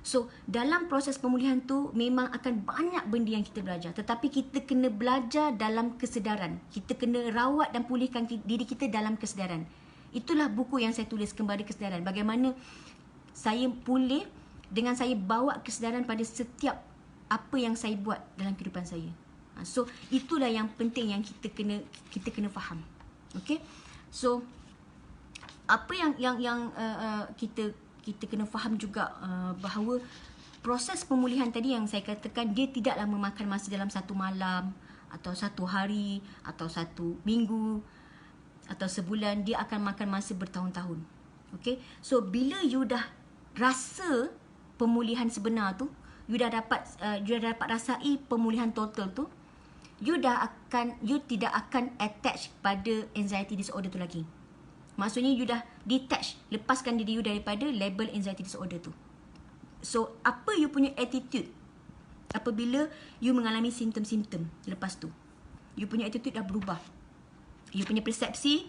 So dalam proses pemulihan tu memang akan banyak benda yang kita belajar, tetapi kita kena belajar dalam kesedaran. Kita kena rawat dan pulihkan diri kita dalam kesedaran. Itulah buku yang saya tulis, Kembali Kesedaran. Bagaimana saya pulih dengan saya bawa kesedaran pada setiap apa yang saya buat dalam kehidupan saya. So itulah yang penting yang kita kena faham. Okay? So apa yang kita kena faham juga bahawa proses pemulihan tadi yang saya katakan, dia tidaklah memakan masa dalam satu malam atau satu hari atau satu minggu. atau sebulan, dia akan makan masa bertahun-tahun. Okay, so bila you dah rasa pemulihan sebenar tu, you dah dapat rasai pemulihan total tu, you tidak akan attach pada anxiety disorder tu lagi. Maksudnya you dah detach, lepaskan diri you daripada label anxiety disorder tu. So apa you punya attitude apabila you mengalami simptom-simptom lepas tu? You punya attitude dah berubah. You punya persepsi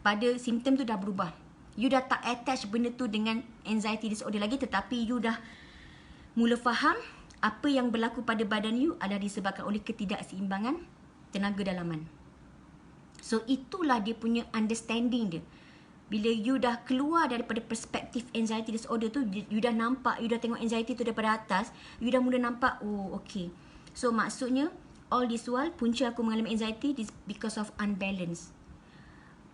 pada simptom tu dah berubah. You dah tak attach benda tu dengan anxiety disorder lagi, tetapi you dah mula faham apa yang berlaku pada badan you adalah disebabkan oleh ketidakseimbangan tenaga dalaman. So itulah dia punya understanding dia. Bila you dah keluar daripada perspektif anxiety disorder tu, you dah nampak, you dah tengok anxiety tu daripada atas, you dah mula nampak, oh okay. So maksudnya all this while punca aku mengalami anxiety is because of unbalance.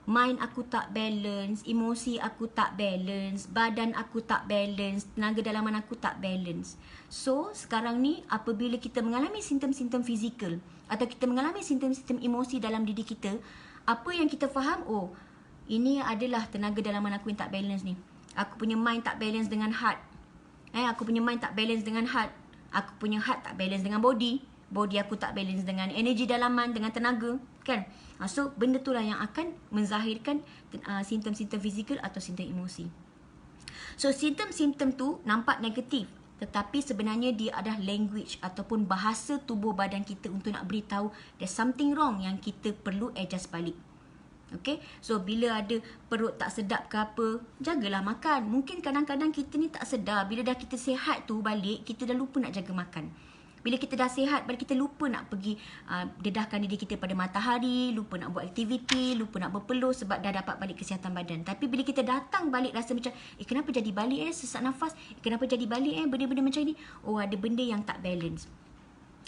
Mind aku tak balance, emosi aku tak balance, badan aku tak balance, tenaga dalaman aku tak balance. So sekarang ni apabila kita mengalami simptom-simptom fizikal atau kita mengalami simptom-simptom emosi dalam diri kita, apa yang kita faham, oh ini adalah tenaga dalaman aku yang tak balance ni. Aku punya mind tak balance dengan heart. Aku punya mind tak balance dengan heart. Aku punya heart tak balance dengan body. Body aku tak balance dengan energi dalaman, dengan tenaga, kan? So benda tu lah yang akan menzahirkan simptom-simptom fizikal atau simptom emosi. So simptom-simptom tu nampak negatif, tetapi sebenarnya dia adalah language ataupun bahasa tubuh badan kita untuk nak beritahu there's something wrong yang kita perlu adjust balik. Okay, so bila ada perut tak sedap ke apa, jagalah makan. Mungkin kadang-kadang kita ni tak sedar, bila dah kita sihat tu balik, kita dah lupa nak jaga makan. Bila kita dah sihat, balik kita lupa nak pergi dedahkan diri kita pada matahari, lupa nak buat aktiviti, lupa nak berpeluh sebab dah dapat balik kesihatan badan. Tapi bila kita datang balik rasa macam, kenapa jadi balik sesak nafas, kenapa jadi balik benda-benda macam ni, oh ada benda yang tak balance.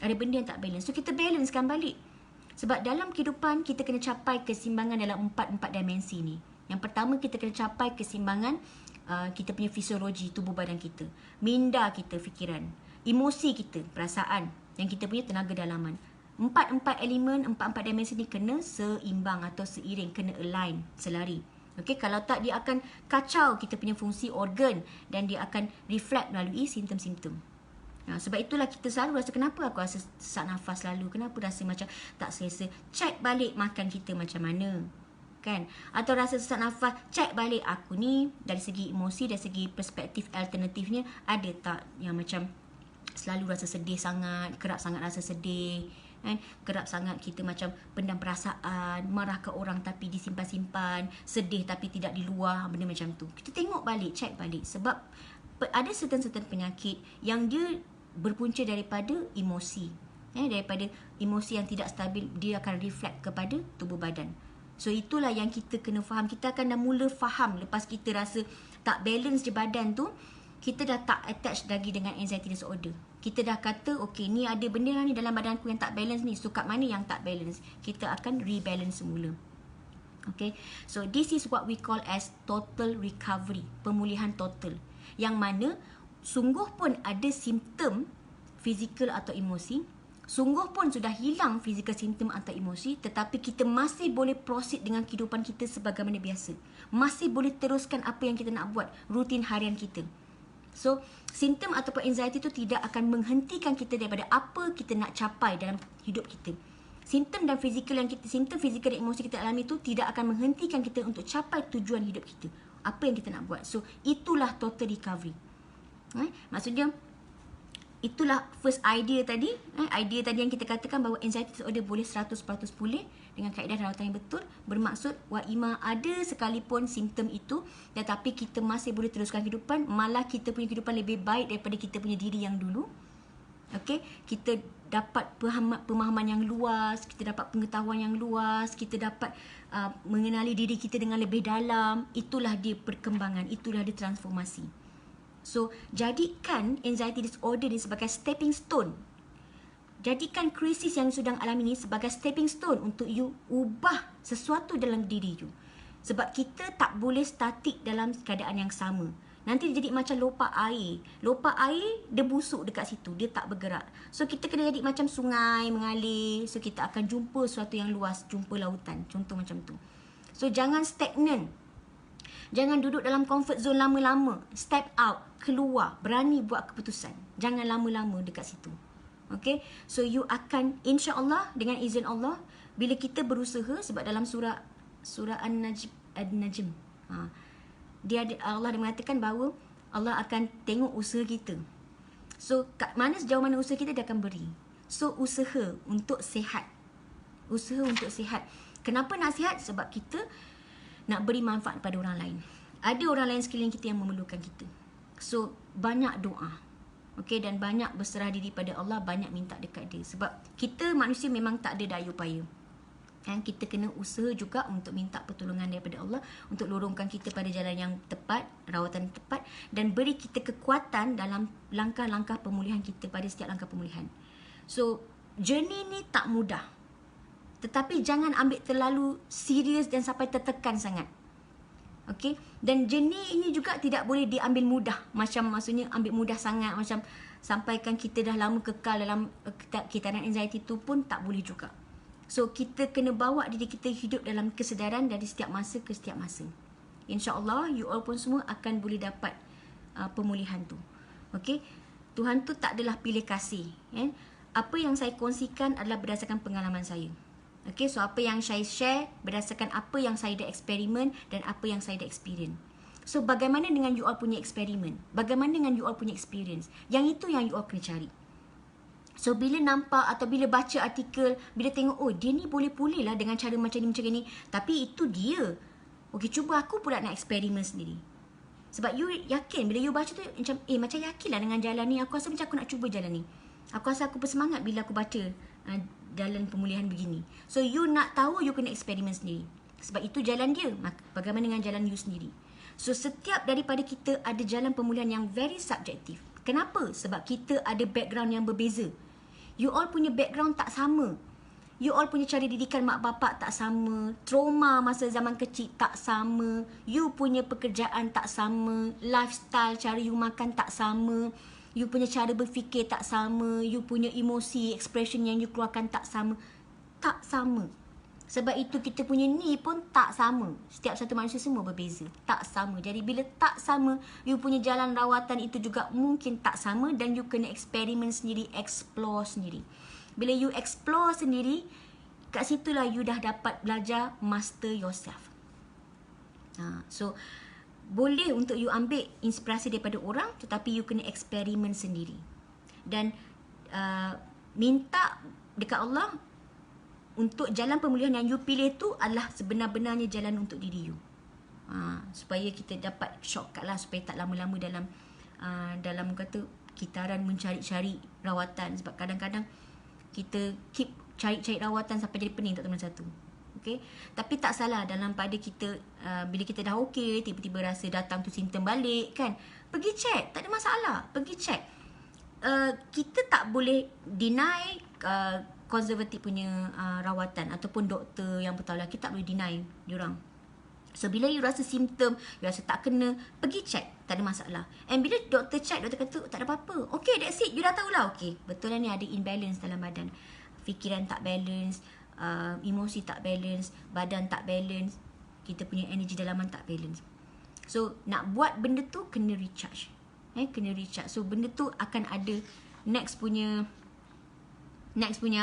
Ada benda yang tak balance. So kita balancekan balik. Sebab dalam kehidupan kita kena capai keseimbangan dalam empat dimensi ni. Yang pertama kita kena capai keseimbangan kita punya fisiologi tubuh badan kita, minda kita fikiran, emosi kita perasaan, yang kita punya tenaga dalaman. Empat elemen, empat dimensi ni kena seimbang atau seiring, kena align, selari. Okey, kalau tak dia akan kacau kita punya fungsi organ dan dia akan reflect melalui simptom-simptom. Sebab itulah kita selalu rasa, kenapa aku rasa sesak nafas selalu, kenapa rasa macam tak selesa. Cek balik makan kita macam mana, kan? Atau rasa sesak nafas, cek balik aku ni dari segi emosi, dari segi perspektif alternatifnya, ada tak yang macam selalu rasa sedih sangat, kerap sangat rasa sedih, kan? Kerap sangat kita macam pendam perasaan, marah ke orang tapi disimpan-simpan, sedih tapi tidak di luar, benda macam tu. Kita tengok balik, cek balik. Sebab ada certain penyakit yang dia berpunca daripada emosi. Daripada emosi yang tidak stabil, dia akan reflect kepada tubuh badan. So itulah yang kita kena faham. Kita akan dah mula faham lepas kita rasa tak balance je badan tu, kita dah tak attach lagi dengan anxiety disorder. Kita dah kata, okay, ni ada benda ni dalam badan aku yang tak balance ni. So kat mana yang tak balance? Kita akan rebalance semula. Okay, so this is what we call as total recovery, pemulihan total. Yang mana sungguh pun ada simptom fizikal atau emosi, sungguh pun sudah hilang fizikal simptom atau emosi, tetapi kita masih boleh proceed dengan kehidupan kita sebagaimana biasa. Masih boleh teruskan apa yang kita nak buat, rutin harian kita. So, simptom ataupun anxiety itu tidak akan menghentikan kita daripada apa kita nak capai dalam hidup kita. Simptom dan fizikal yang kita, simptom fizikal dan emosi kita alami itu tidak akan menghentikan kita untuk capai tujuan hidup kita. Apa yang kita nak buat. So, itulah total recovery. Maksudnya, itulah first idea tadi. Idea tadi yang kita katakan bahawa anxiety disorder boleh 100% pulih dengan kaedah rawatan yang betul. Bermaksud, Waimah ada sekalipun simptom itu, tetapi kita masih boleh teruskan kehidupan. Malah kita punya kehidupan lebih baik daripada kita punya diri yang dulu. Okay, kita dapat pemahaman yang luas, kita dapat pengetahuan yang luas, kita dapat mengenali diri kita dengan lebih dalam. Itulah dia perkembangan, itulah dia transformasi. So, jadikan anxiety disorder ni sebagai stepping stone. Jadikan krisis yang sedang alami ni sebagai stepping stone untuk you ubah sesuatu dalam diri you. Sebab kita tak boleh statik dalam keadaan yang sama. Nanti dia jadi macam lopak air. Lopak air, dia busuk dekat situ. Dia tak bergerak. So, kita kena jadi macam sungai mengalir. So, kita akan jumpa sesuatu yang luas. Jumpa lautan. Contoh macam tu. So jangan stagnan. Jangan duduk dalam comfort zone lama-lama. Step out, keluar, berani buat keputusan. Jangan lama-lama dekat situ. Okay, so you akan, insya-Allah dengan izin Allah, bila kita berusaha, sebab dalam surah An-Najm, Allah mengatakan bahawa Allah akan tengok usaha kita. So kat mana, sejauh mana usaha kita, dia akan beri. So usaha untuk sihat. Usaha untuk sihat. Kenapa nak sihat? Sebab kita nak beri manfaat pada orang lain. Ada orang lain sekeliling kita yang memerlukan kita. So banyak doa. Okay, dan banyak berserah diri pada Allah, banyak minta dekat dia. Sebab kita manusia memang tak ada daya upaya. Kita kena usaha juga untuk minta pertolongan daripada Allah, untuk lorongkan kita pada jalan yang tepat, rawatan tepat, dan beri kita kekuatan dalam langkah-langkah pemulihan kita pada setiap langkah pemulihan. So journey ni tak mudah, tetapi jangan ambil terlalu serius dan sampai tertekan sangat. Okay, dan journey ini juga tidak boleh diambil mudah. Macam maksudnya ambil mudah sangat, macam sampaikan kita dah lama kekal dalam kitaran anxiety tu pun tak boleh juga. So kita kena bawa diri kita hidup dalam kesedaran dari setiap masa ke setiap masa. InsyaAllah you all pun semua akan boleh dapat pemulihan tu. Okay, Tuhan tu tak adalah pilih kasih. Apa yang saya kongsikan adalah berdasarkan pengalaman saya. Okay, so apa yang saya share berdasarkan apa yang saya dah eksperimen dan apa yang saya dah experience. So bagaimana dengan you all punya eksperimen? Bagaimana dengan you all punya experience? Yang itu yang you all kena cari. So bila nampak atau bila baca artikel, bila tengok, oh dia ni boleh pulih lah dengan cara macam ni, tapi itu dia. Okay, cuba aku pula nak eksperimen sendiri. Sebab you yakin, bila you baca tu macam yakin lah dengan jalan ni, aku rasa macam aku nak cuba jalan ni. Aku rasa aku bersemangat bila aku baca jalan pemulihan begini. So you nak tahu, you kena eksperimen sendiri. Sebab itu jalan dia. Bagaimana dengan jalan you sendiri? So setiap daripada kita ada jalan pemulihan yang very subjektif. Kenapa? Sebab kita ada background yang berbeza. You all punya background tak sama. You all punya cara didikan mak bapak tak sama. Trauma masa zaman kecil tak sama. You punya pekerjaan tak sama. Lifestyle, cara you makan tak sama. You punya cara berfikir tak sama. You punya emosi, expression yang you keluarkan tak sama. Tak sama. Sebab itu kita punya ni pun tak sama. Setiap satu manusia semua berbeza. Tak sama. Jadi bila tak sama, you punya jalan rawatan itu juga mungkin tak sama. Dan you kena eksperimen sendiri, explore sendiri. Bila you explore sendiri, kat situlah you dah dapat belajar master yourself. So boleh untuk you ambil inspirasi daripada orang, tetapi you kena eksperimen sendiri. Dan minta dekat Allah untuk jalan pemulihan yang you pilih tu adalah sebenar-benarnya jalan untuk diri you. Supaya kita dapat shortcut lah, supaya tak lama-lama dalam kata kitaran mencari-cari rawatan. Sebab kadang-kadang kita keep cari-cari rawatan sampai jadi pening tak tahu mana satu. Okay? Tapi tak salah dalam pada kita, bila kita dah okey, tiba-tiba rasa datang tu simptom balik kan, pergi check, tak ada masalah, pergi check. Kita tak boleh deny konservatif punya rawatan ataupun doktor yang bertaulah, kita tak boleh deny diorang. So bila you rasa simptom, you rasa tak kena, pergi check, tak ada masalah. And bila doktor check, doktor kata tak ada apa-apa, okay, that's it, you dah tahulah. Okay, betul lah ni ada imbalance dalam badan, fikiran tak balance, emosi tak balance, badan tak balance, kita punya energi dalaman tak balance. So nak buat benda tu kena recharge. Kena recharge. So benda tu akan ada next punya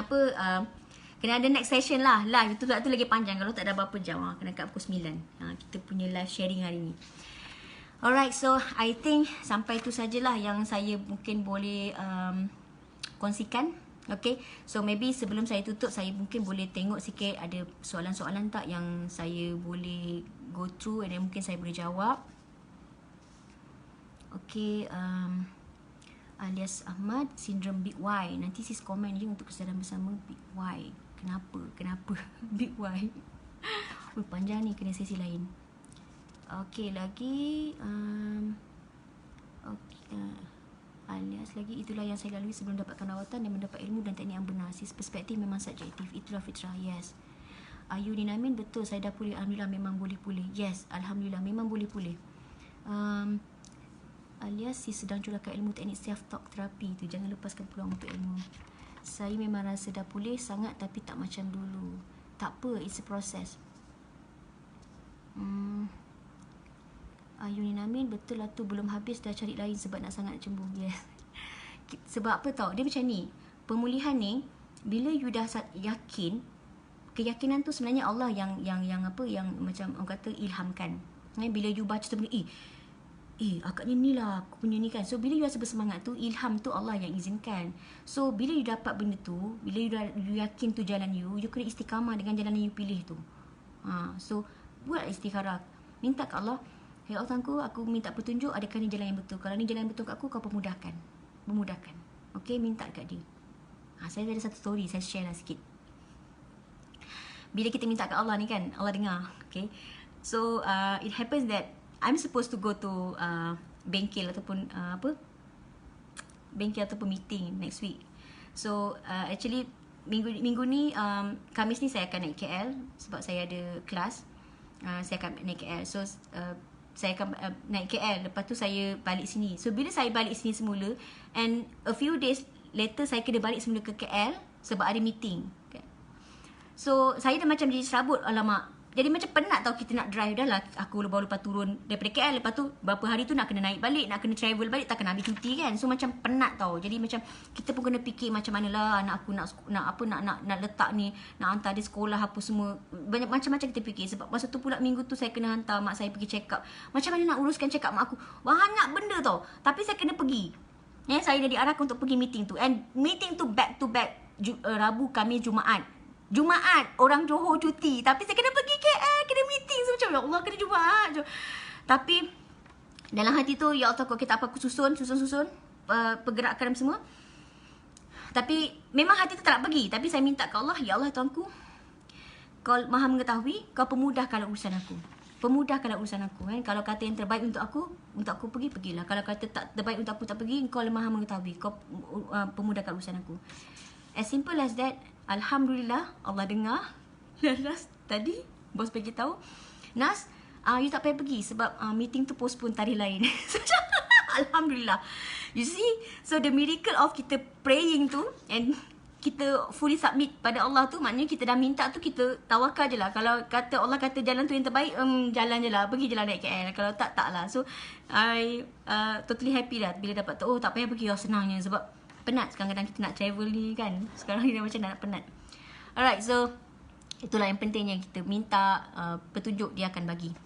apa, kena ada next session lah. Live tu lagi panjang. Kalau tak ada berapa jam, kena kat pukul 9. Kita punya live sharing hari ni. Alright, so I think sampai tu sajalah yang saya mungkin boleh kongsikan. Okay, so maybe sebelum saya tutup, saya mungkin boleh tengok sikit ada soalan-soalan tak yang saya boleh go through, and then mungkin saya boleh jawab. Okay, alias Ahmad, sindrom Big Y. Nanti sis komen je untuk kesedaran bersama Big Y. Kenapa Big Y? Panjang ni, kena sesi lain. Okay, lagi alias lagi, itulah yang saya lalui sebelum dapatkan rawatan dan mendapat ilmu dan teknik yang benar. Sis, perspektif memang subjektif, itulah fitrah. Yes. Ayu Ninamin, betul, saya dah pulih, alhamdulillah, memang boleh pulih. Yes, alhamdulillah, memang boleh pulih. Alias sis sedang curahkan ilmu teknik self talk terapi tu, jangan lepaskan peluang untuk ilmu. Saya memang rasa dah pulih sangat, tapi tak macam dulu. Tak apa, it's a process. Ayunin Amin, betul lah tu, belum habis dah cari lain sebab nak sangat cemburu. Yes. Sebab apa tau, dia macam ni, pemulihan ni bila you dah yakin, keyakinan tu sebenarnya Allah yang apa, yang macam orang kata ilhamkan. Bila you baca tu benda, agaknya ni lah aku punya ni kan. So bila you rasa bersemangat tu, ilham tu Allah yang izinkan. So bila you dapat benda tu, bila you yakin tu jalan you kena istiqamah dengan jalan yang you pilih tu. So buat istikharah, minta ke Allah, ya Allah aku minta petunjuk, adakah ni jalan yang betul. Kalau ni jalan yang betul kat aku, kau memudahkan. Okay, minta kat dia. Saya ada satu story, saya share lah sikit. Bila kita minta kat Allah ni kan, Allah dengar. Okay, so it happens that I'm supposed to go to bengkel ataupun bengkel ataupun meeting next week. So actually minggu ni Khamis ni saya akan naik KL sebab saya ada kelas. Saya akan naik KL. So saya akan naik KL, lepas tu saya balik sini. So bila saya balik sini semula, and a few days later saya kena balik semula ke KL sebab ada meeting. So saya dah macam jadi serabut, alamak. Jadi macam penat tau kita nak drive. Dah lah aku baru lepas turun daripada KL, lepas tu berapa hari tu nak kena naik balik, nak kena travel balik, tak kena ambil cuti kan. So macam penat tau. Jadi macam kita pun kena fikir macam manalah anak aku nak letak ni, nak hantar dia sekolah apa semua. Banyak macam-macam kita fikir. Sebab masa tu pula minggu tu saya kena hantar mak saya pergi check up. Macam mana nak uruskan check up mak aku? Banyak benda tau. Tapi saya kena pergi. Saya dah diarahkan untuk pergi meeting tu. And meeting tu back to back, Rabu, Khamis, Jumaat orang Johor cuti, tapi saya kena pergi KL, kena meeting. So macam ya Allah, kena Jumaat. Tapi dalam hati tu, ya Allah, kalau kita apa aku susun pergerakan semua. Tapi memang hati tu tak nak pergi. Tapi saya minta ke Allah, ya Allah Tuanku, Kau Maha mengetahui, Kau pemudahkanlah urusan aku. Kan. Kalau kata yang terbaik untuk aku pergi, pergilah. Kalau kata tak terbaik untuk aku tak pergi, Kau Maha mengetahui, Kau pemudahkan urusan aku. As simple as that. Alhamdulillah, Allah dengar. Last tadi bos bagi tahu, Nas, you tak payah pergi sebab meeting tu postpone tarikh lain. Alhamdulillah. You see, so the miracle of kita praying tu and kita fully submit pada Allah tu, maknanya kita dah minta tu, kita tawakal je lah. Kalau kata Allah kata jalan tu yang terbaik, jalan je lah, pergi je lah naik KL. Kalau tak lah. So I totally happy lah bila dapat tu. Tak payah pergi, senangnya sebab penat kadang-kadang kita nak travel ni kan. Sekarang ni dah macam nak penat. Alright, so itulah yang pentingnya, kita minta petunjuk, dia akan bagi.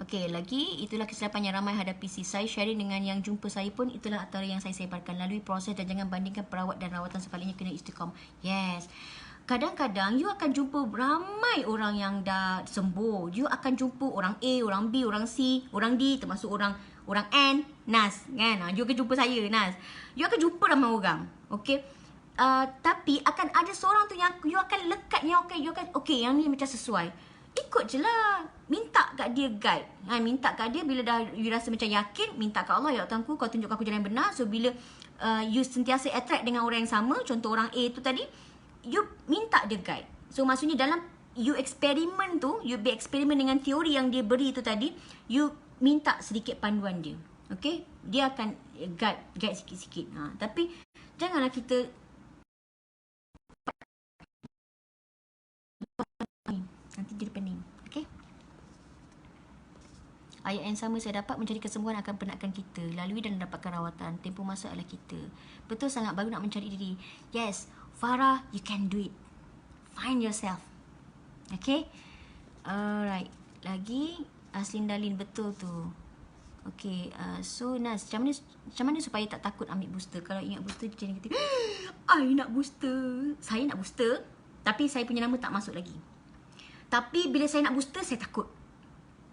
Okay, lagi itulah kesilapan yang ramai hadapi. Saya sharing dengan yang jumpa saya pun, itulah antara yang saya sebarkan. Lalui proses dan jangan bandingkan perawat dan rawatan, sekalinya kena istiqamah. Yes. Kadang-kadang you akan jumpa ramai orang yang dah sembuh. You akan jumpa orang A, orang B, orang C, orang D, termasuk orang N, Nas kan. You akan jumpa saya, Nas. You akan jumpa ramai orang. Okay. Tapi akan ada seorang tu yang you akan lekat, yang okay, yang ni macam sesuai. Ikut je lah. Minta kat dia guide. Minta kat dia bila dah you rasa macam yakin, minta kat Allah, ya Tuanku, Kau tunjuk aku jalan yang benar. So bila you sentiasa attract dengan orang yang sama, contoh orang A tu tadi, you minta dia guide. So maksudnya dalam you eksperimen tu, you bereksperimen dengan teori yang dia beri tu tadi, you minta sedikit panduan dia. Okay, dia akan guide sikit-sikit. Tapi janganlah kita nanti jadi pening. Okay, ayat yang sama saya dapat, mencari kesembuhan akan penatkan kita, lalui dan dapatkan rawatan, tempoh masa adalah kita. Betul sangat, baru nak mencari diri. Yes, Farah, you can do it. Find yourself. Okay. Alright. Lagi Aslin Dalin, betul tu. Okay, so Nas, macam mana supaya tak takut ambil booster? Kalau ingat booster, macam kata, I nak booster. Saya nak booster, tapi saya punya nama tak masuk lagi. Tapi bila saya nak booster, saya takut.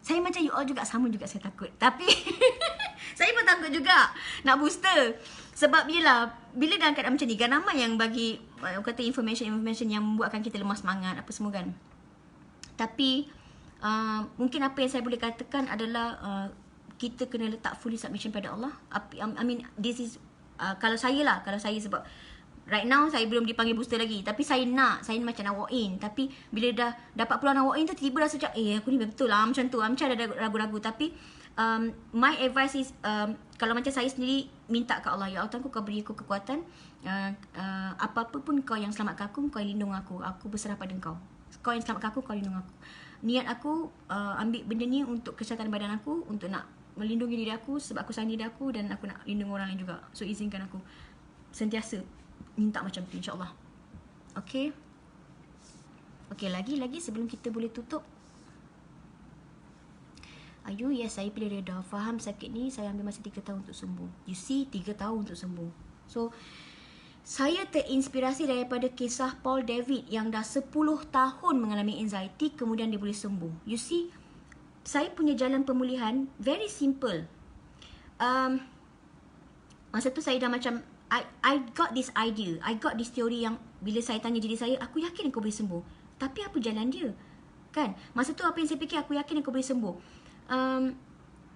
Saya macam you all juga, sama juga saya takut. Tapi saya pun takut juga nak booster. Sebab bila dalam keadaan macam ni, kan ramai yang bagi kata information yang membuatkan kita lemah semangat apa semua kan. Tapi mungkin apa yang saya boleh katakan adalah kita kena letak fully submission pada Allah. I mean, this is kalau saya sebab right now saya belum dipanggil booster lagi, tapi saya macam nak walk in. Tapi bila dah dapat peluang nak walk in tu, tiba-tiba rasa macam aku ni betul lah macam tu, macam ada ragu-ragu. Tapi my advice is, kalau macam saya sendiri, minta ke Allah, ya Allah Tuanku, Kau beri aku kekuatan, apa-apa pun Kau yang selamatkan aku, Kau yang lindung aku berserah pada Kau. Kau yang selamatkan aku, Kau lindung aku. niat aku ambil benda ni untuk kesihatan badan aku, untuk nak melindungi diri aku sebab aku sayang diri aku dan aku nak lindungi orang lain juga. So izinkan aku sentiasa minta macam tu, insyaAllah. Okay. Okay, lagi sebelum kita boleh tutup. Ayu, yes, saya pilih reda. Faham sakit ni, saya ambil masa 3 tahun untuk sembuh. You see, 3 tahun untuk sembuh. So, saya terinspirasi daripada kisah Paul David yang dah 10 tahun mengalami anxiety, kemudian dia boleh sembuh. You see, saya punya jalan pemulihan very simple. Masa tu saya dah macam, I got this idea, I got this theory yang bila saya tanya diri saya, aku yakin aku boleh sembuh. Tapi apa jalan dia? Kan? Masa tu apa yang saya fikir, aku yakin aku boleh sembuh.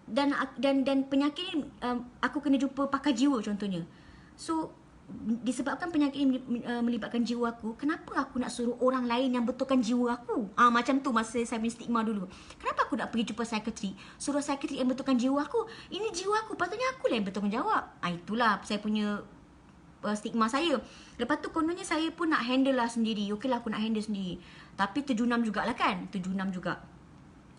Dan penyakit ni aku kena jumpa pakar jiwa contohnya. So disebabkan penyakit ini melibatkan jiwa aku, kenapa aku nak suruh orang lain yang betulkan jiwa aku? Macam tu masa saya punya stigma dulu. Kenapa aku nak pergi jumpa psikiatri, suruh psikiatri yang betulkan jiwa aku? Ini jiwa aku, patutnya aku lah yang bertanggungjawab. Itulah saya punya stigma saya. Lepas tu kononnya saya pun nak handle lah sendiri. Okey lah, aku nak handle sendiri. Tapi terjunam jugalah kan. Terjunam juga.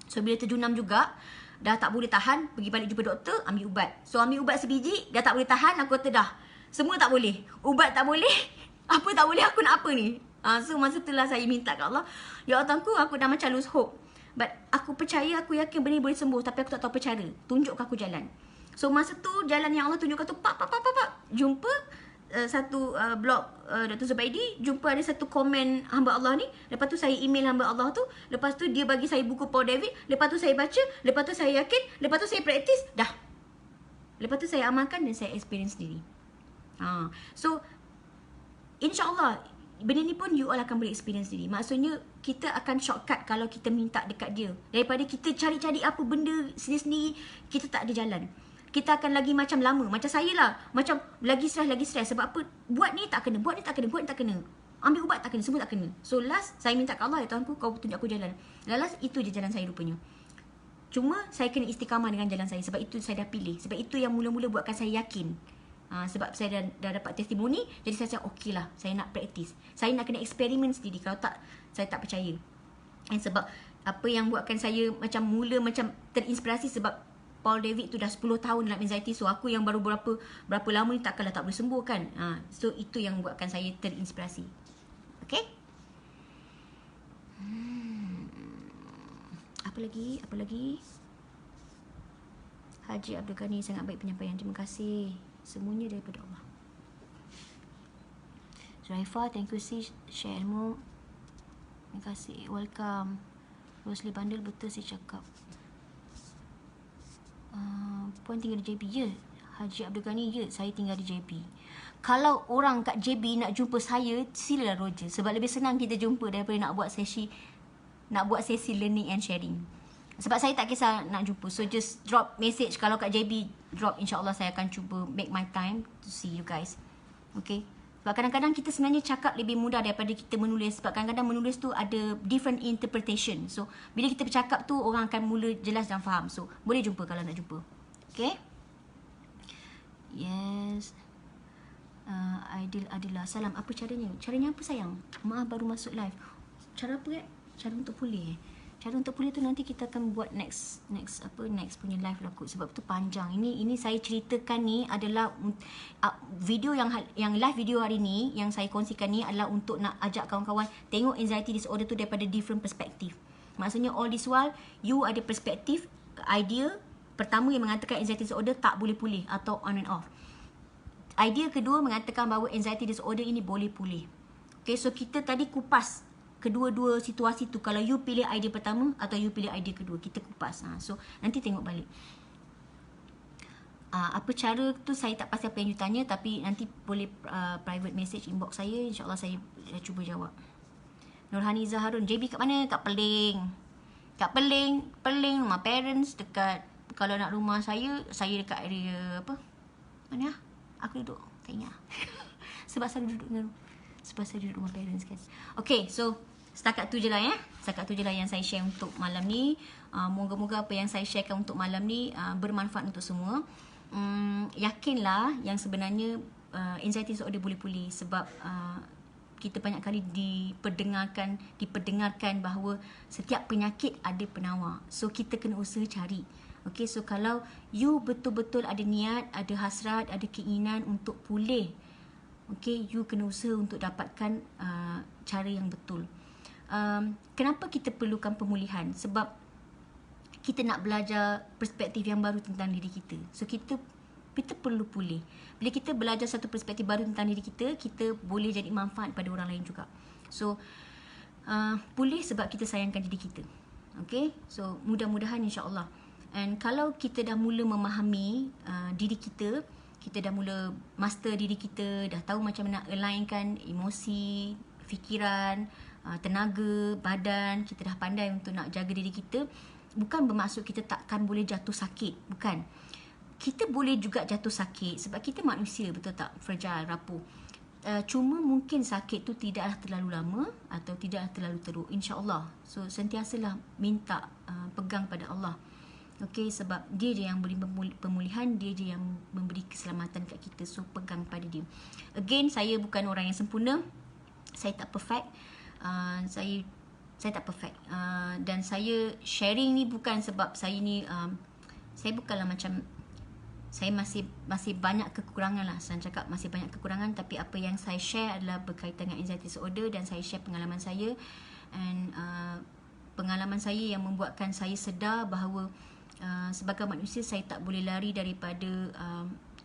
So bila terjunam juga, dah tak boleh tahan, pergi balik jumpa doktor, ambil ubat. So ambil ubat sebiji, dah tak boleh tahan, aku kata dah, semua tak boleh. Ubat tak boleh, apa tak boleh, aku nak apa ni? So masa tu lah saya minta kat Allah, ya Allah aku dah macam lose hope. But aku percaya, aku yakin benda ni boleh sembuh, tapi aku tak tahu apa cara. Tunjukkan aku jalan. So masa tu jalan yang Allah tunjukkan tu, jumpa satu blog Dr. Zubaidi, jumpa ada satu komen hamba Allah ni. Lepas tu saya email hamba Allah tu. Lepas tu dia bagi saya buku Paul David. Lepas tu saya baca. Lepas tu saya yakin. Lepas tu saya praktis. Dah. Lepas tu saya amalkan dan saya experience sendiri. So InsyaAllah benda ni pun you all akan boleh experience sendiri. Maksudnya kita akan shortcut kalau kita minta dekat dia, daripada kita cari-cari apa benda sendiri-sendiri, kita tak ada jalan. Kita akan lagi macam lama. Macam saya lah, macam lagi stres. Sebab apa? Buat ni tak kena, buat ni tak kena. Ambil ubat tak kena, semua tak kena. So last saya minta ke Allah, ya Tuhanku, kau tunjuk aku jalan. Last itu je jalan saya rupanya. Cuma saya kena istiqamah dengan jalan saya. Sebab itu saya dah pilih. Sebab itu yang mula-mula buatkan saya yakin. Sebab saya dah dapat testimoni, jadi saya cakap okey lah, saya nak praktis. Saya nak kena eksperimen sendiri. Kalau tak, saya tak percaya. And sebab apa yang buatkan saya macam mula macam terinspirasi, sebab Paul David tu dah 10 tahun dalam anxiety. So aku yang baru berapa lama ni takkanlah tak boleh sembuh kan. So itu yang buatkan saya terinspirasi. Okay. Apa lagi? Haji Abdul Ghani, sangat baik penyampaian. Terima kasih. Semuanya daripada Allah. Zuraifah, thank you sis, share ilmu. Terima kasih. Welcome. Rosli Bandel, betul si cakap. Puan tinggal di JB. Ya, Haji Abdul Ghani, ya, saya tinggal di JB. Kalau orang kat JB nak jumpa saya, silalah Roger. Sebab lebih senang kita jumpa daripada nak buat sesi learning and sharing. Sebab saya tak kisah nak jumpa. So just drop message. Kalau kat JB, drop. InsyaAllah saya akan cuba make my time to see you guys. Okay. Sebab kadang-kadang kita sebenarnya cakap lebih mudah daripada kita menulis. Sebab kadang-kadang menulis tu ada different interpretation. So bila kita bercakap tu, orang akan mula jelas dan faham. So boleh jumpa kalau nak jumpa. Okay. Yes. Adilah. Salam. Apa caranya? Caranya apa sayang? Maaf baru masuk live. Cara apa Cara untuk pulih Cara untuk pulih tu nanti kita akan buat next punya live lah kot. Sebab tu panjang. Ini saya ceritakan ni adalah video yang live video hari ni yang saya kongsikan ni adalah untuk nak ajak kawan-kawan tengok anxiety disorder tu daripada different perspektif. Maksudnya all this while you ada perspektif idea pertama yang mengatakan anxiety disorder tak boleh pulih atau on and off. Idea kedua mengatakan bahawa anxiety disorder ini boleh pulih. Okay, so kita tadi kupas kedua-dua situasi tu. Kalau you pilih idea pertama atau you pilih idea kedua, kita kupas. So nanti tengok balik. Apa cara tu saya tak pasti apa yang you tanya, tapi nanti boleh private message inbox saya, insyaAllah saya cuba jawab. Nurhani Zaharun, JB kat mana? Kat Peling. Kat Peling rumah parents dekat. Kalau nak rumah saya dekat area apa? Mana lah? Aku duduk, tak ingat. Sebab saya duduk rumah parents kan. Okay, so setakat tu je lah ya. Setakat tu je lah yang saya share untuk malam ni. Moga-moga apa yang saya sharekan untuk malam ni bermanfaat untuk semua. Yakinlah yang sebenarnya anxiety disorder boleh pulih. Sebab kita banyak kali diperdengarkan bahawa setiap penyakit ada penawar. So kita kena usaha cari. Okay, so kalau you betul-betul ada niat, ada hasrat, ada keinginan untuk pulih, okay, you kena usaha untuk dapatkan cara yang betul. Kenapa kita perlukan pemulihan? Sebab kita nak belajar perspektif yang baru tentang diri kita. So kita perlu pulih. Bila kita belajar satu perspektif baru tentang diri kita, kita boleh jadi manfaat pada orang lain juga. So pulih sebab kita sayangkan diri kita. Okay, so mudah-mudahan insya-Allah. And kalau kita dah mula memahami diri kita, kita dah mula master diri kita, dah tahu macam mana alignkan emosi, fikiran, tenaga, badan, kita dah pandai untuk nak jaga diri kita, bukan bermaksud kita takkan boleh jatuh sakit, bukan. Kita boleh juga jatuh sakit sebab kita manusia, betul tak? Fragile, rapuh. Cuma mungkin sakit tu tidaklah terlalu lama atau tidaklah terlalu teruk, insya-Allah. So sentiasalah minta pegang pada Allah. Okey, sebab dia je yang beri pemulihan, dia je yang memberi keselamatan kat kita. So pegang pada dia. Again, saya bukan orang yang sempurna. Saya tak perfect. Saya tak perfect. Dan saya sharing ni bukan sebab saya ni saya bukanlah macam, saya masih banyak kekurangan lah. Saya cakap masih banyak kekurangan, tapi apa yang saya share adalah berkaitan dengan anxiety disorder, dan saya share pengalaman saya, and pengalaman saya yang membuatkan saya sedar bahawa sebagai manusia saya tak boleh lari daripada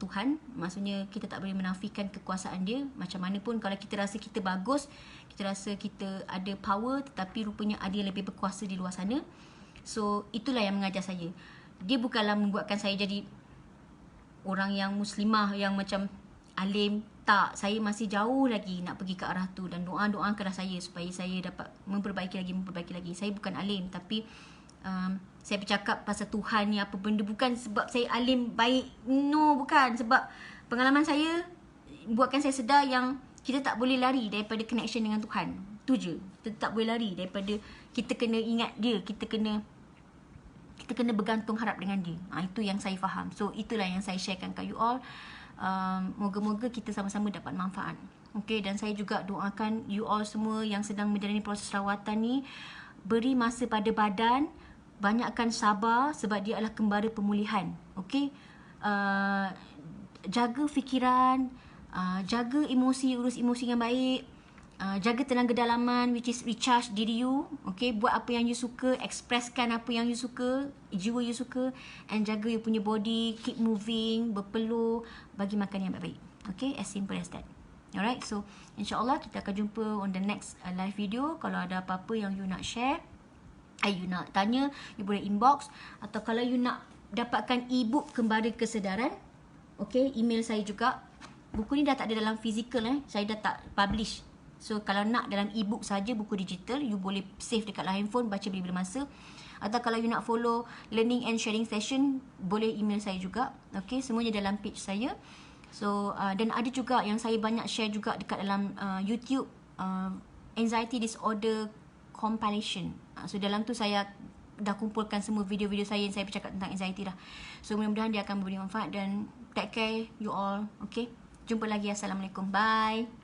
Tuhan. Maksudnya kita tak boleh menafikan kekuasaan dia. Macam mana pun kalau kita rasa kita bagus, kita rasa kita ada power, tetapi rupanya ada yang lebih berkuasa di luar sana. So itulah yang mengajar saya. Dia bukanlah membuatkan saya jadi orang yang muslimah yang macam alim. Tak, saya masih jauh lagi nak pergi ke arah tu, dan doa-doakanlah saya supaya saya dapat memperbaiki lagi. Saya bukan alim, tapi saya bercakap pasal Tuhan ni apa benda, bukan sebab saya alim baik. No, bukan. Sebab pengalaman saya buatkan saya sedar yang kita tak boleh lari daripada connection dengan Tuhan. Tu je. Kita tak boleh lari daripada, kita kena ingat dia, kita kena bergantung harap dengan dia. Itu yang saya faham. So itulah yang saya sharekan kat you all. Moga-moga kita sama-sama dapat manfaat. Okay, dan saya juga doakan you all semua yang sedang menjalani proses rawatan ni, beri masa pada badan, banyakkan sabar sebab dia adalah kembara pemulihan. Okay, jaga fikiran, jaga emosi, urus emosi yang baik, jaga tenaga dalaman, which is recharge diri you. Okay, buat apa yang you suka, expresskan apa yang you suka, jiwa you suka, and jaga you punya body, keep moving, berpeluh, bagi makan yang baik-baik. Okay, as simple as that. Alright, so insyaAllah kita akan jumpa on the next live video. Kalau ada apa-apa yang you nak share, you nak tanya, you boleh inbox. Atau kalau you nak dapatkan e-book Kembara Kesedaran, okay, email saya juga. Buku ni dah tak ada dalam fizikal, saya dah tak publish. So kalau nak dalam e-book saja, buku digital, you boleh save dekat dalam handphone, baca bila-bila masa. Atau kalau you nak follow learning and sharing session, boleh email saya juga. Okay, semuanya dalam page saya. So dan ada juga yang saya banyak share juga dekat dalam YouTube, anxiety disorder compilation. So dalam tu saya dah kumpulkan semua video-video saya yang saya bercakap tentang anxiety dah. So mudah-mudahan dia akan memberi manfaat, dan take care you all. Okay, jumpa lagi. Assalamualaikum. Bye.